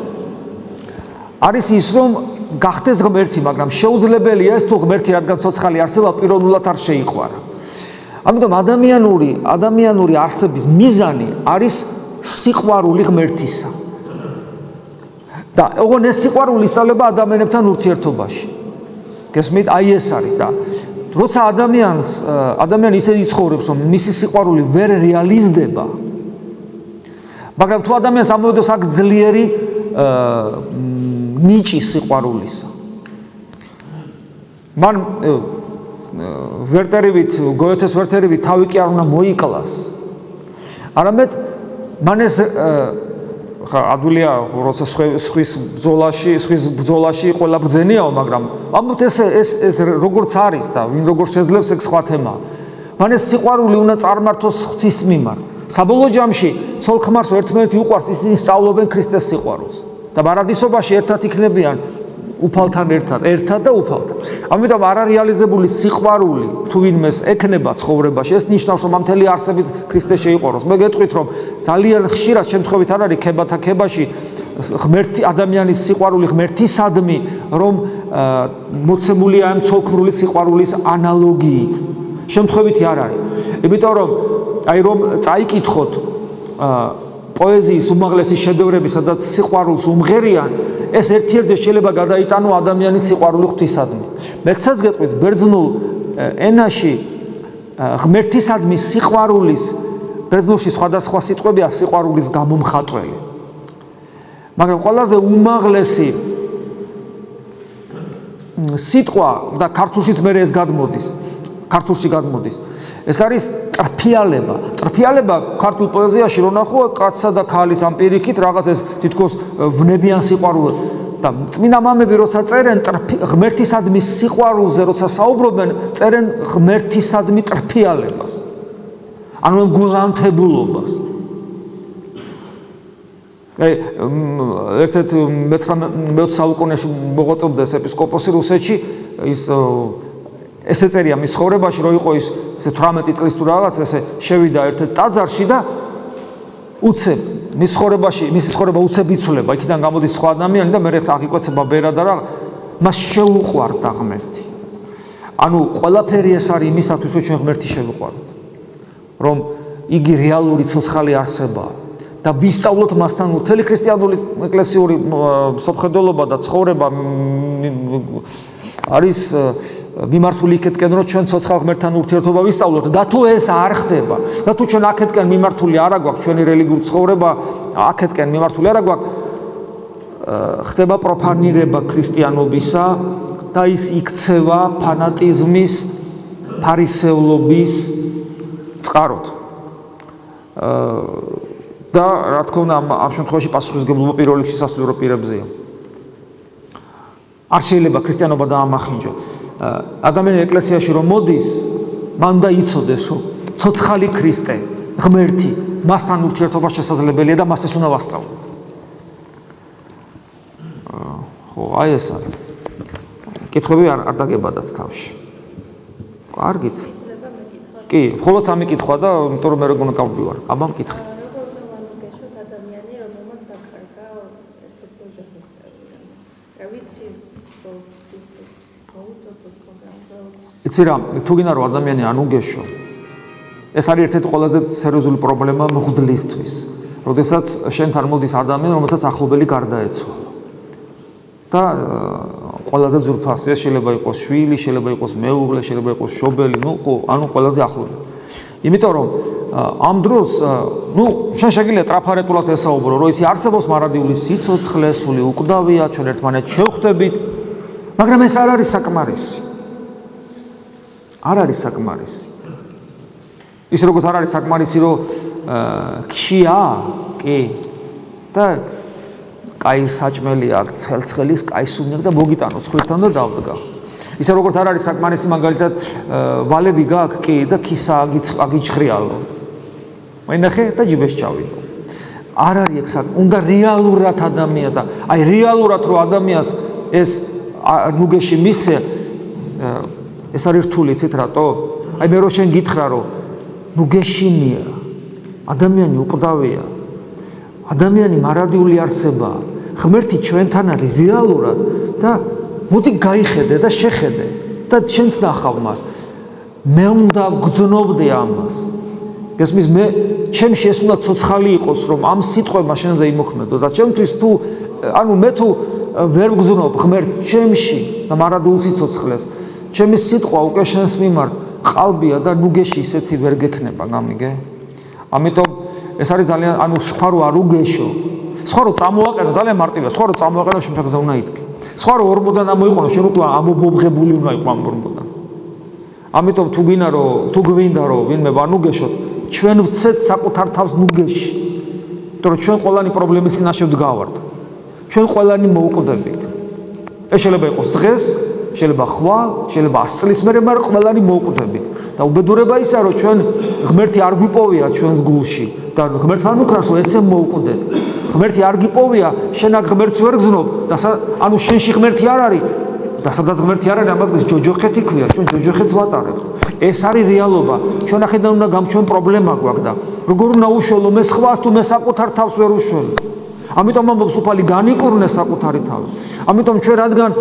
არის ის, რომ გახდეს ღმერთი, მაგრამ შეუძლებელია ეს თუ ღმერთი, რადგან ცოცხალი არსება პიროვნულად არ შეიყვარა. ამიტომ ადამიანური არსების მიზანი არის სიყვარული ღმერთისა. და ოღონდ ეს სიყვარული ისწავლება ადამიანებთან ურთიერთობაში. გესმით? აი ეს არის და როცა ადამიანი ისე იცხოვრებს, რომ მისი სიყვარული ვერ რეალიზდება, მაგრამ თუ ადამიანს ამოდის აქ ძლიერი ნიჭი სიყვარულისა. მან ვერტერივით, გოეთეს ვერტერივით თავი კი არ უნდა მოიკლას. არამედ მან ეს ადვილია, როცა სხვის ბრძოლაში ყველა ბრძენიაო, მაგრამ ამბობთ ეს როგორც არის და ვინ როგორ შეძლებს ეგ სხვა თემაა. მან ეს სიყვარული უნდა წარმართოს ღვთის მიმართ. საბოლოო ჯამში ცოლ-ქმარს ერთმანეთი უყვარს, ისინი სწავლობენ ქრისტეს სიყვარულს და პარადისობაში ერთად იქნებიან უფალთან ერთად და უფალთან. ამიტომ არარეალიზებული სიყვარული თუ ვინმეს ექნება ცხოვრებაში, ეს ნიშნავს, რომ ამ მთელი არსებით ქრისტე შეიყვაროს. მე გეტყვით, რომ ძალიან ხშირად შემთხვევით არ არის ქებათა ქებაში ღმერთი ადამიანის სიყვარული ღმერთისადმი, რომ მოცემულია ამ ცოლქმრული სიყვარულის ანალოგიით. შემთხვევითი არ არის. იმიტომ რომ რომ წაიკითხოთ პოეზიის უმაღლესი შედევრები, სადაც სიყვარულს უმღერიან, ეს ერთ-ერთზე შეიძლება გადაიტანო ადამიანის სიყვარული ღვთისადმი. მეცაც გეტყვით, ბერძნულ ენაში ღმერთისადმი სიყვარულის ბერძნულში სხვადასხვა სიტყვებია სიყვარულის გამომხატველი. მაგრამ ყველაზე უმაღლესი სიტყვა და ქართულშიც მე ეს გადმოდის. ქართულში გადმოდის. ეს არის ტრფიალება. ტრფიალება ქართულ პოეზიაში რო ნახო კაცსა და ქალის ამ პირიქით რაღაც ეს თითქოს ვნებიან სიყვარული და წმინდა მამები როცა წერენ ღმერთისადმი სიყვარულზე როცა საუბრობენ წერენ ღმერთისადმი ტრფიალებას. ანუ გულანთებულობას. ერთ-ერთ მე-19 საუკუნეში მოღვაწეობდა ეს ეპისკოპოსი რუსეთში ის ესე წერია მის ცხოვრებაში რომ იყო ის 18 წლის თუ რაღაც ესე შევიდა ერთ-ერთ ტაძარში და უცებ მის ცხოვრება უცებ იცვლება იქიდან გამოდის სხვა ადამიანი და მე რეხ აღიკვეცება ბერა და რა მას შეუყვარდა ღმერთი. ანუ ყველაფერი ეს არის იმისათვის რომ ჩვენ ღმერთი შევიყვაროთ. რომ იგი რეალური ცოცხალი არსებაა და ვისწავლოთ მასთან მთელი ქრისტიანული ეკლესიური სოფხედელობა და ცხოვრება არის მიმართული იქეთკენ რომ ჩვენ ცოცხალ ღმერთთან ურთიერთობა ვისწავლოთ და თუ ეს არ ხდება და თუ ჩვენ აქეთკენ მიმართული არ აგვაქვს ჩვენი რელიგიური ცხოვრება აქეთკენ მიმართული არ აგვაქვს ხდება პროფანირება ქრისტიანობისა და ის იქცევა ფანატიზმის ფარისევლობის წყაროდ და რა თქმა უნდა ამ შემთხვევაში პასუხისმგებლობა პირველ რიგში სასულიერო პირებზეა. არ შეიძლება ქრისტიანობა დაამახინჯო. ადამიანი ეკლესიაში რომ მოდის, მან უნდა იცოდეს, რომ ცოცხალი ქრისტე, ღმერთი, მასთან ურთიერთობა შესაძლებელია და მას ეს უნდა ვასწავლოთ. ხო, აი ეს არის. კითხვები არ დაგებადათ თავში. კარგით. კი, მხოლოდ სამი კითხვა და იმიტომ რომ მე როგორ გავდივარ. აბა მკითხე. იცი რა, თუ გინდა რომ ადამიანი არ უგეშო, ეს არის ერთ-ერთი ყველაზე სერიოზული პრობლემა მღვდლისთვის. როდესაც შენთან მოდის ადამიანი, რომელსაც ახლობელი გარდაეცვალა. და ყველაზე ძვირფასია, შეიძლება იყოს შვილი, შეიძლება იყოს მეუღლე, შეიძლება იყოს მშობელი, ანუ ყველაზე ახლობელი. იმიტომ რომ ამ დროს, შენ შეგიძლია ტრაფარეტულად ესაუბრო, რომ ისი არსებობს მარადიული სიცოცხლე, სული უკვდავია, ჩვენ ერთმანეთს შევხვდებით, მაგრამ ეს არ არის საკმარისი. არ არის საკმარისი. ის როგორც არ არის საკმარისი, რომ ქშია, კი. და კაი საჭმელი აქვს, ცხელცხელის, კაი სუნი აქვს და მოგიტანო ცხრილთან და დავდგა. ისე როგორც არ არის საკმარისი მაგალითად ვალები გაქვს, კი და ქისა აგიჩხრიალო. მოინახე და ჯიბეს ჩავიდო. არ არის ეგ უნდა რეალურად ადამიანს და აი რეალურად რომ ადამიანს ეს ნუგეში მისცე ეს არის რთული, იცით რატო? აი მე რო შენ გითხრა რომ ნუ გეშინია, ადამიანი უკვდავია, ადამიანი მარადიული არსებაა, ღმერთი ჩვენთან არის რეალურად და მოდი გაიხედე და შეხედე და შენც ნახავ მას. მე უნდა ვგრძნობდე ამას. გესმის მე ჩემში ეს უნდა ცოცხალი იყოს რომ ამ სიტყვებმა შენზე იმოქმედოს და ჩემთვის თუ ანუ მე თუ ვერ ვგრძნობ ღმერთ ჩემში და მარადულ სიცოცხლეს ჩემი სიტყვა უკვე შენს მიმართ ყალბია და ნუგეში ისეთი ვერ გექნება, გამიგე? ამიტომ ეს არის ძალიან, ანუ სხვა რო არ უგეშო, სხვა რო წამოაყენო, ძალიან მარტივია, სხვა რო წამოაყენო შენ ფეხზე უნდა იდგე. სხვა რო ორმოდან ამოიყონო, შენ უკვე ამობობღებული უნდა იყო ამ ორმოდან. ამიტომ თუ გვინდა რომ ვინმე ვანუგეშოთ, ჩვენ ვცეთ საკუთარ თავს ნუგეში. იმიტომ რომ ჩვენ ყველანი პრობლემის წინაშე ვდგავართ. ჩვენ ყველანი მოუკვდებით. ეს შეიძლება იყოს დღეს შეიძლება ხვალ, შეიძლება 100 წლის მერე, მაგრამ ყველანი მოუკვდებით. და უბედურება ისაა, რომ ჩვენ ღმერთი არ გვიპოვია ჩვენს გულში და ღმერთთან უკრავს, რომ ესე მოუკვდეთ. ღმერთი არ გიპოვია, შენ აქ ღმერთს ვერ გზნობ და ანუ შენში ღმერთი არ არის და სადაც ღმერთი არ არის, ამას ჯოჯოხეთი ქვია, ჩვენ ჯოჯოხეთს ვატარებთ. ეს არის რეალობა. ჩვენ ახედან უნდა გამჩვენ პრობლემა გვაქვს და როგორ უნდა უშველო მე სხვას თუ მე საკუთარ თავს ვერ უშველო. ამიტომ ამბობს უფალი განიკურნეს საკუთარი თავი. ამიტომ ჩვენ რადგან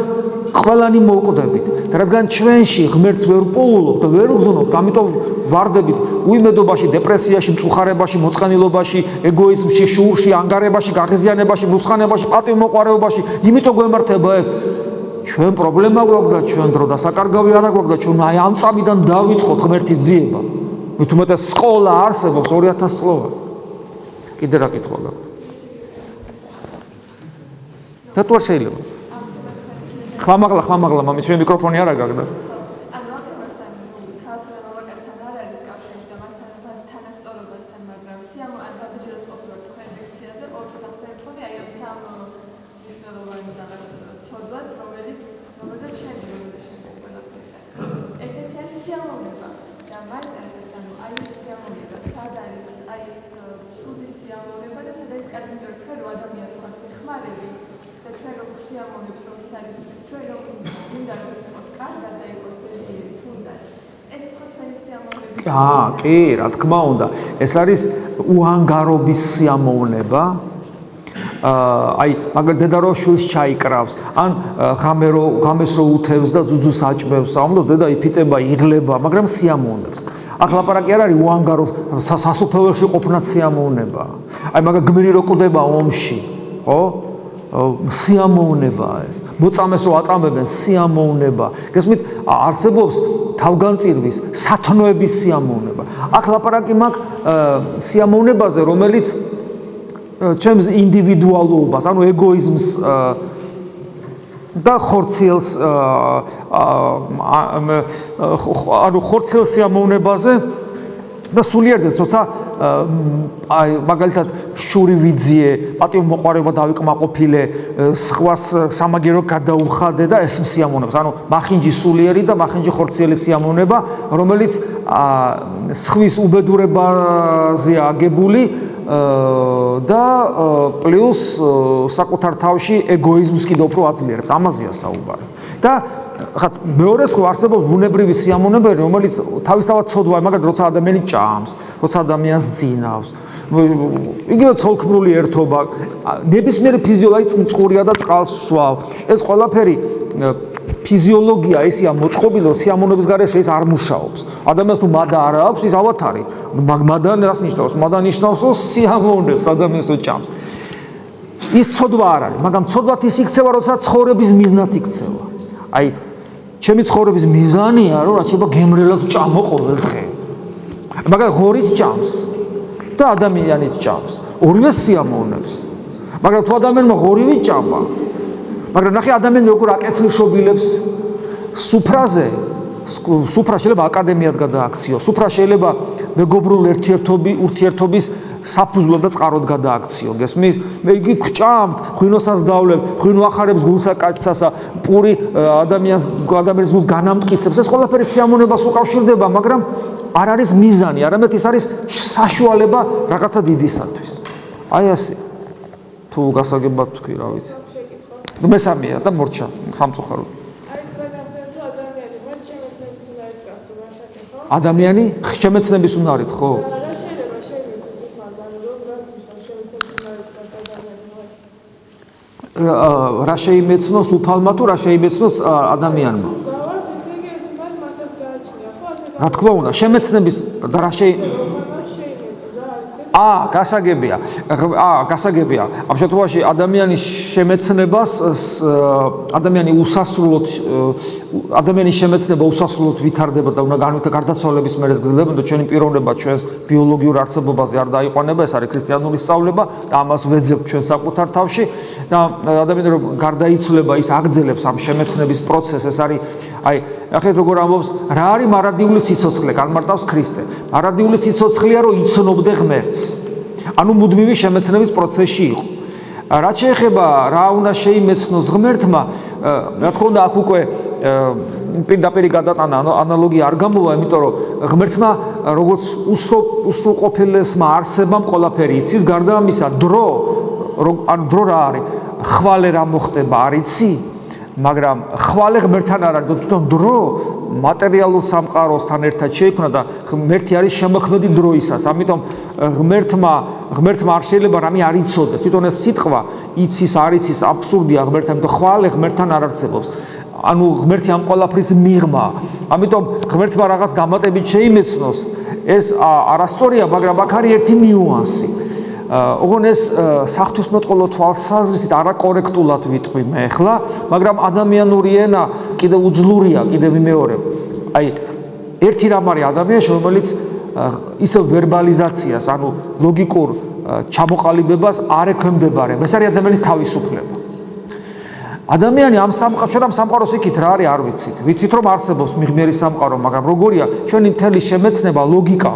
ყველანი მოვკვდებით და რადგან ჩვენში ღმერთს ვერ პოულობთ და ვერ უგზნობთ, ამიტომ ვარდებით უიმედობაში, დეპრესიაში, მწუხარებაში, მოწყენილობაში, ეგოიზმში, შუურში, ანგარებაში, გაღიზიანებაში, მუსხანებაში, პატივმოყვარეობაში, იმიტომ გვემართება ეს. ჩვენ პრობლემა გვაქვს და ჩვენ დრო დასაკარგავი არ გვაქვს და ჩვენ აი ამ წამიდან დავიწყოთ ღმერთის ძიება. მით უმეტეს სკოლა არსებობს 2000 წლოვანი. კიდე რა კითხვა გაქვს? და თუ არ შეიძლება? ხმამაღლა, მამი, ჩვენ მიკროფონი არა გაქვს და. კი, რა თქმა უნდა, ეს არის უანგარობის სიამოვნება. აი, მაგალითად დედა რო შვილს ჩაიკრავს, ან ღამეს რო უთევს და ძუძუს აჭმევს, ამბობს დედა იფიტება, იღლება, მაგრამ სიამოვნებს. აქ ლაპარაკი არ არის უანგაროს სასופველში ყოფნაც სიამოვნება. აი, მაგალითად გმირი რო კვდება ომში, ხო? სიამოვნება ეს. მოწამეს რო აწამებენ, სიამოვნება. გესმით, არსებობს თავგანწირვის, სათნოების სიამოვნება. აქ ლაპარაკი მაქვს სიამოვნებაზე, რომელიც ჩემს ინდივიდუალობას, ანუ ეგოიზმს და ხორციელს ანუ ხორციელს სიამოვნებაზე და სულიერდეც, როცა აი მაგალითად შური ვიძიე, პატივმოყვარეობა დავიკმაყოფილე, სხვას სამაგერო გადაუხადე და ეს სიამოვნებას. ანუ მახინჯი სულიერი და მახინჯი ხორციელი სიამოვნება, რომელიც სხვის უბედურებაზე აგებული და პლუს საკუთარ თავში ეგოიზმს კიდევ უფრო აძლიერებს. ამაზეა საუბარი. და ხათ მეორე სხვა არსებობს ბუნებრივი სიამოვნება, რომელიც თავისთავად ცოდვაა, მაგალითად როცა ადამიანი ჭამს, როცა ადამიანს ძინავს. იგივე ცოლქმრული ერთობა, ნებისმიერი ფიზიოლოგია წყურია და წყალს სვავ. ეს ყველაფერი ფიზიოლოგია ესია მოწყობილი, რომ სიამოვნების გარეშე ეს არ მუშაობს. ადამიანს თუ მადა არ აქვს, ის ალბათ არის. მადა რას ნიშნავს? მადა ნიშნავს, რომ სიამოვნებს ადამიანს რო ჭამს. ის ცოდვა არ არის, მაგრამ ცოდვათ ის იქცევა, როცა ცხოვრების მიზნად იქცევა. აი, ჩემი ცხოვრების მიზანია, რომ რაც შეიძლება გემრიელად ჭამო ყოველ დღე. მაგალითად, ღორის ჭამს და ადამიანიც ჭამს. ორივე სიამოვნებს. მაგრამ თუ ადამიანმა ღორივი ჭამა, მაგრამ ნახე ადამიანი როგორ აკეთილშობილებს სუფრაზე, სუფრა შეიძლება აკადემიად გადააქციოს, სუფრა შეიძლება მეგობრულ ურთიერთობის საფუძვლად და წყაროდ გადააქციო. გესმის? მე იგი გჭამთ, ღვინოსას დავლებ, ღვინო ახარებს გულსაკაცსასა, პური ადამიანის გულს განამტკიცებს. ეს ყველაფერი სიამოვნებას უკავშირდება, მაგრამ არ არის მიზანი, არამედ ის არის საშუალება რაღაცა დიდისათვის. აი ასე. თუ გასაგებად თქვი, რა ვიცი. მესამეა და მორჩა სამწუხაროდ. ადამიანი ხჩემეცნების უნარით, ხო? რა შეიმეცნოს უფალმა თუ რა შეიმეცნოს ადამიანმა? რა თქმა უნდა, შემეცნების და რა გასაგებია. გასაგებია. ამ შემთხვევაში ადამიანის შემეცნებას ადამიანის შემეცნება უსასრულოდ ვითარდება და უნდა გარდაცვალების მერე გძლდება და ჩვენი პიროვნება ჩვენს ბიოლოგიურ არსებობაზე არ დაიყვანება, ეს არის ქრისტიანული სწავლება და ამას ვეძებთ ჩვენ საკუთარ თავში და ადამიანი რომ გარდაიცვლება, ის აგრძელებს ამ შემეცნების პროცესს, ეს არის აი, ნახეთ როგორ ამბობს, რა არის მარადიული სიცოცხლე, განმარტავს ქრისტე. მარადიული სიცოცხლეა, რომ იცნობდე ღმერთს. ანუ მუდმივი შემეცნების პროცესში იყო. რაც შეეხება რა უნდა შეიმეცნოს ღმერთმა, რა თქმა უნდა, აქ უკვე პირდაპირი გადატანა ანალოგია არ გამოვა, იმიტომ რომ ღმერთმა როგორც უსრულყოფილესმა არსებამ ყველაფერი იცის, გარდა ამისა, დრო ანუ დრო რა არის? ხვალე რა მოხდება, არ იცი? მაგრამ ხვალე ღმერთთან არ არის, თვითონ დრო მატერიალურ სამყაროსთან ერთად შეიქმნა და ღმერთი არის შემოქმედი დროისას. ამიტომ ღმერთმა არ შეიძლება რამე არ იცოდეს. თვითონ ეს სიტყვა იცის, არ იცის აბსურდია ღმერთთან, იმიტომ ხვალე ღმერთთან არ არსებობს. ანუ ღმერთი ამ ყველაფრის მიღმა. ამიტომ ღმერთმა რაღაც დამატებით შეიმეცნოს. ეს არასწორია, მაგრამ აქ არის ერთი ნიუანსი. ოღონ ეს საღვთისმეტყველო თვალსაზრისით არაკორექტულად ვიტყვი მე ახლა, მაგრამ ადამიანური ენა კიდევ უძლურია, კიდევ ვიმეორებ. აი, ერთი რამ არის ადამიანში, რომელიც ისევ ვერბალიზაციას, ანუ ლოგიკურ ჩამოყალიბებას არ ექვემდებარება. ეს არის ადამიანის თავისუფლება. ადამიანი ამ სამყაროს იქით რა არის არ ვიცით. ვიცით რომ არსებობს მიღმიერი სამყარო, მაგრამ როგორია ჩვენი მთელი შემეცნება ლოგიკა.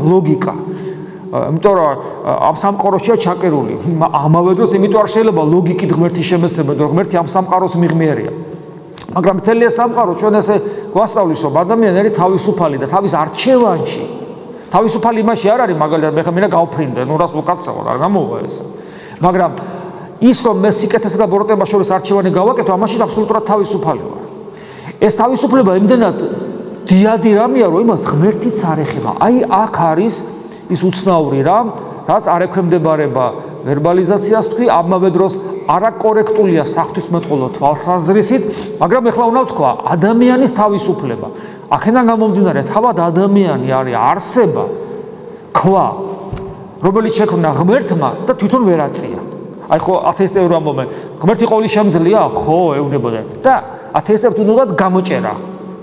იმიტომ რომ ამ სამყაროშია ჩაკერული. ამავე დროს იმიტომ არ შეიძლება ლოგიკით ღმერთის შემეცნება, რომ ღმერთი ამ სამყაროს მიღმიერია. მაგრამ მთელი ეს სამყარო ჩვენ ესე გვასწავლის, რომ ადამიანი არის თავისუფალი და თავის არჩევანში. თავისუფალი იმაში არ არის, მაგალითად მე ხა გავფრინდე, ნუ რას მოკაცრავად, არ გამოვა ეს. მაგრამ ის რომ მე სიკეთესა და ბოროტებას შორის არჩევანი გავაკეთო, ამაში აბსოლუტურად თავისუფალი ვარ. ეს თავისუფლება იმდენად დიადი რამეა, რომ იმას ღმერთიც არ ეხება. აი აქ არის ის უცნაური რამ, რაც არ ექვემდებარება ვერბალიზაციას თქვი, ამავე დროს არაკორექტულია საღვთისმეტყველო თვალსაზრისით, მაგრამ ეხლა უნდა ვთქვა, ადამიანის თავისუფლება. აქედან გამომდინარე, თავად ადამიანი არის არსება, ქვა, რომელიც შექმნა ღმერთმა და თვითონ ვერ აწია. აი ხო ათეისტები რომ ამბობენ, ღმერთი ყოვლის შემძლეა, ხო, ეუბნებოდა და ათეისტებს უნდათ გამოჭერა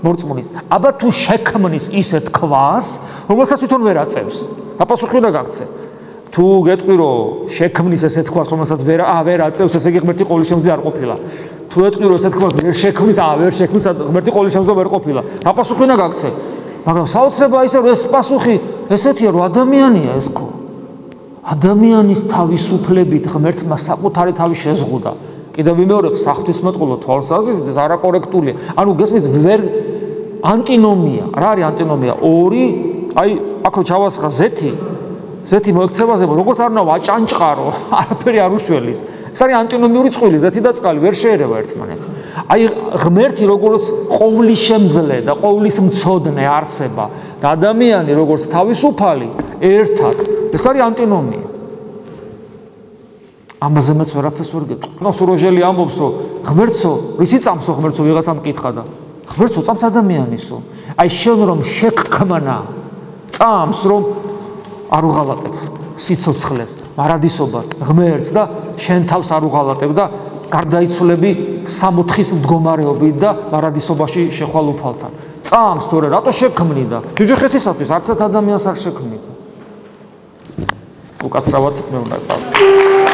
მორწმუნის. აბა თუ შექმნის ისეთ ქვას, რომელსაც თვითონ ვერ აწევს. აპასუხი უნდა გაქცე. თუ გეტყვი რომ შექმნის ესეთ ქვას, რომელსაც ვერ აწევს, ესე იგი ღმერთი ყოვლის შემძლე არ ყოფილა. თუ ეტყვი რომ ესეთ ქვას ვერ შექმნის, ვერ შექმნის, ღმერთი ყოვლის შემძლე ვერ ყოფილა. აპასუხი უნდა გაქცე. მაგრამ საოცრებაა ისე რომ ეს პასუხი ესეთია რომ ადამიანია ეს ქვა. ადამიანის თავისუფლებით ღმერთმა საკუთარი თავი შეზღუდა. კიდევ ვიმეორებ, საღვთისმეტყველო თვალსაზრისით ეს არაკორექტულია. ანუ გესმით, ვერ ანტინომია. რა არის ანტინომია? ორი, აი, აქ რო ჩავასხა ზეთი მოექცევაზე, როგორც არ უნდა ვაჭანჭყარო, არაფერი არ უშველის. ეს არის ანტინომიური წყვილი, ზეთი და წყალი ვერ შეერევა ერთმანეთს. აი, ღმერთი როგორც ყოვლის შემძლე და ყოვლის მცოდნე არსება და ადამიანი როგორც თავისუფალი ერთად, ეს არის ანტინომია. ამაზე მეც ვერაფერს ვერ გეტყვი. ნუ სუროჟელი ამბობს, რომ ღმერთსო, რისი წამსო ღმერთსო ვიღაცამ მკითხა და ღმერთსო წამს ადამიანისო. აი შენ რომ შეგქმნა წამს რომ არ უღალატებ სიცოცხლეს, მარადისობას, ღმერთს და შენ თავს არ უღალატებ და გარდაიცვლები 64-ის მდგომარეობით და მარადისობაში შეხვალ უფალთან. წამს თორე რატო შეგქმნი და ჯუჯუხეთისათვის არც ერთ ადამიანს არ შეგქმნი. უკაცრავად მე უნდა წავიდე.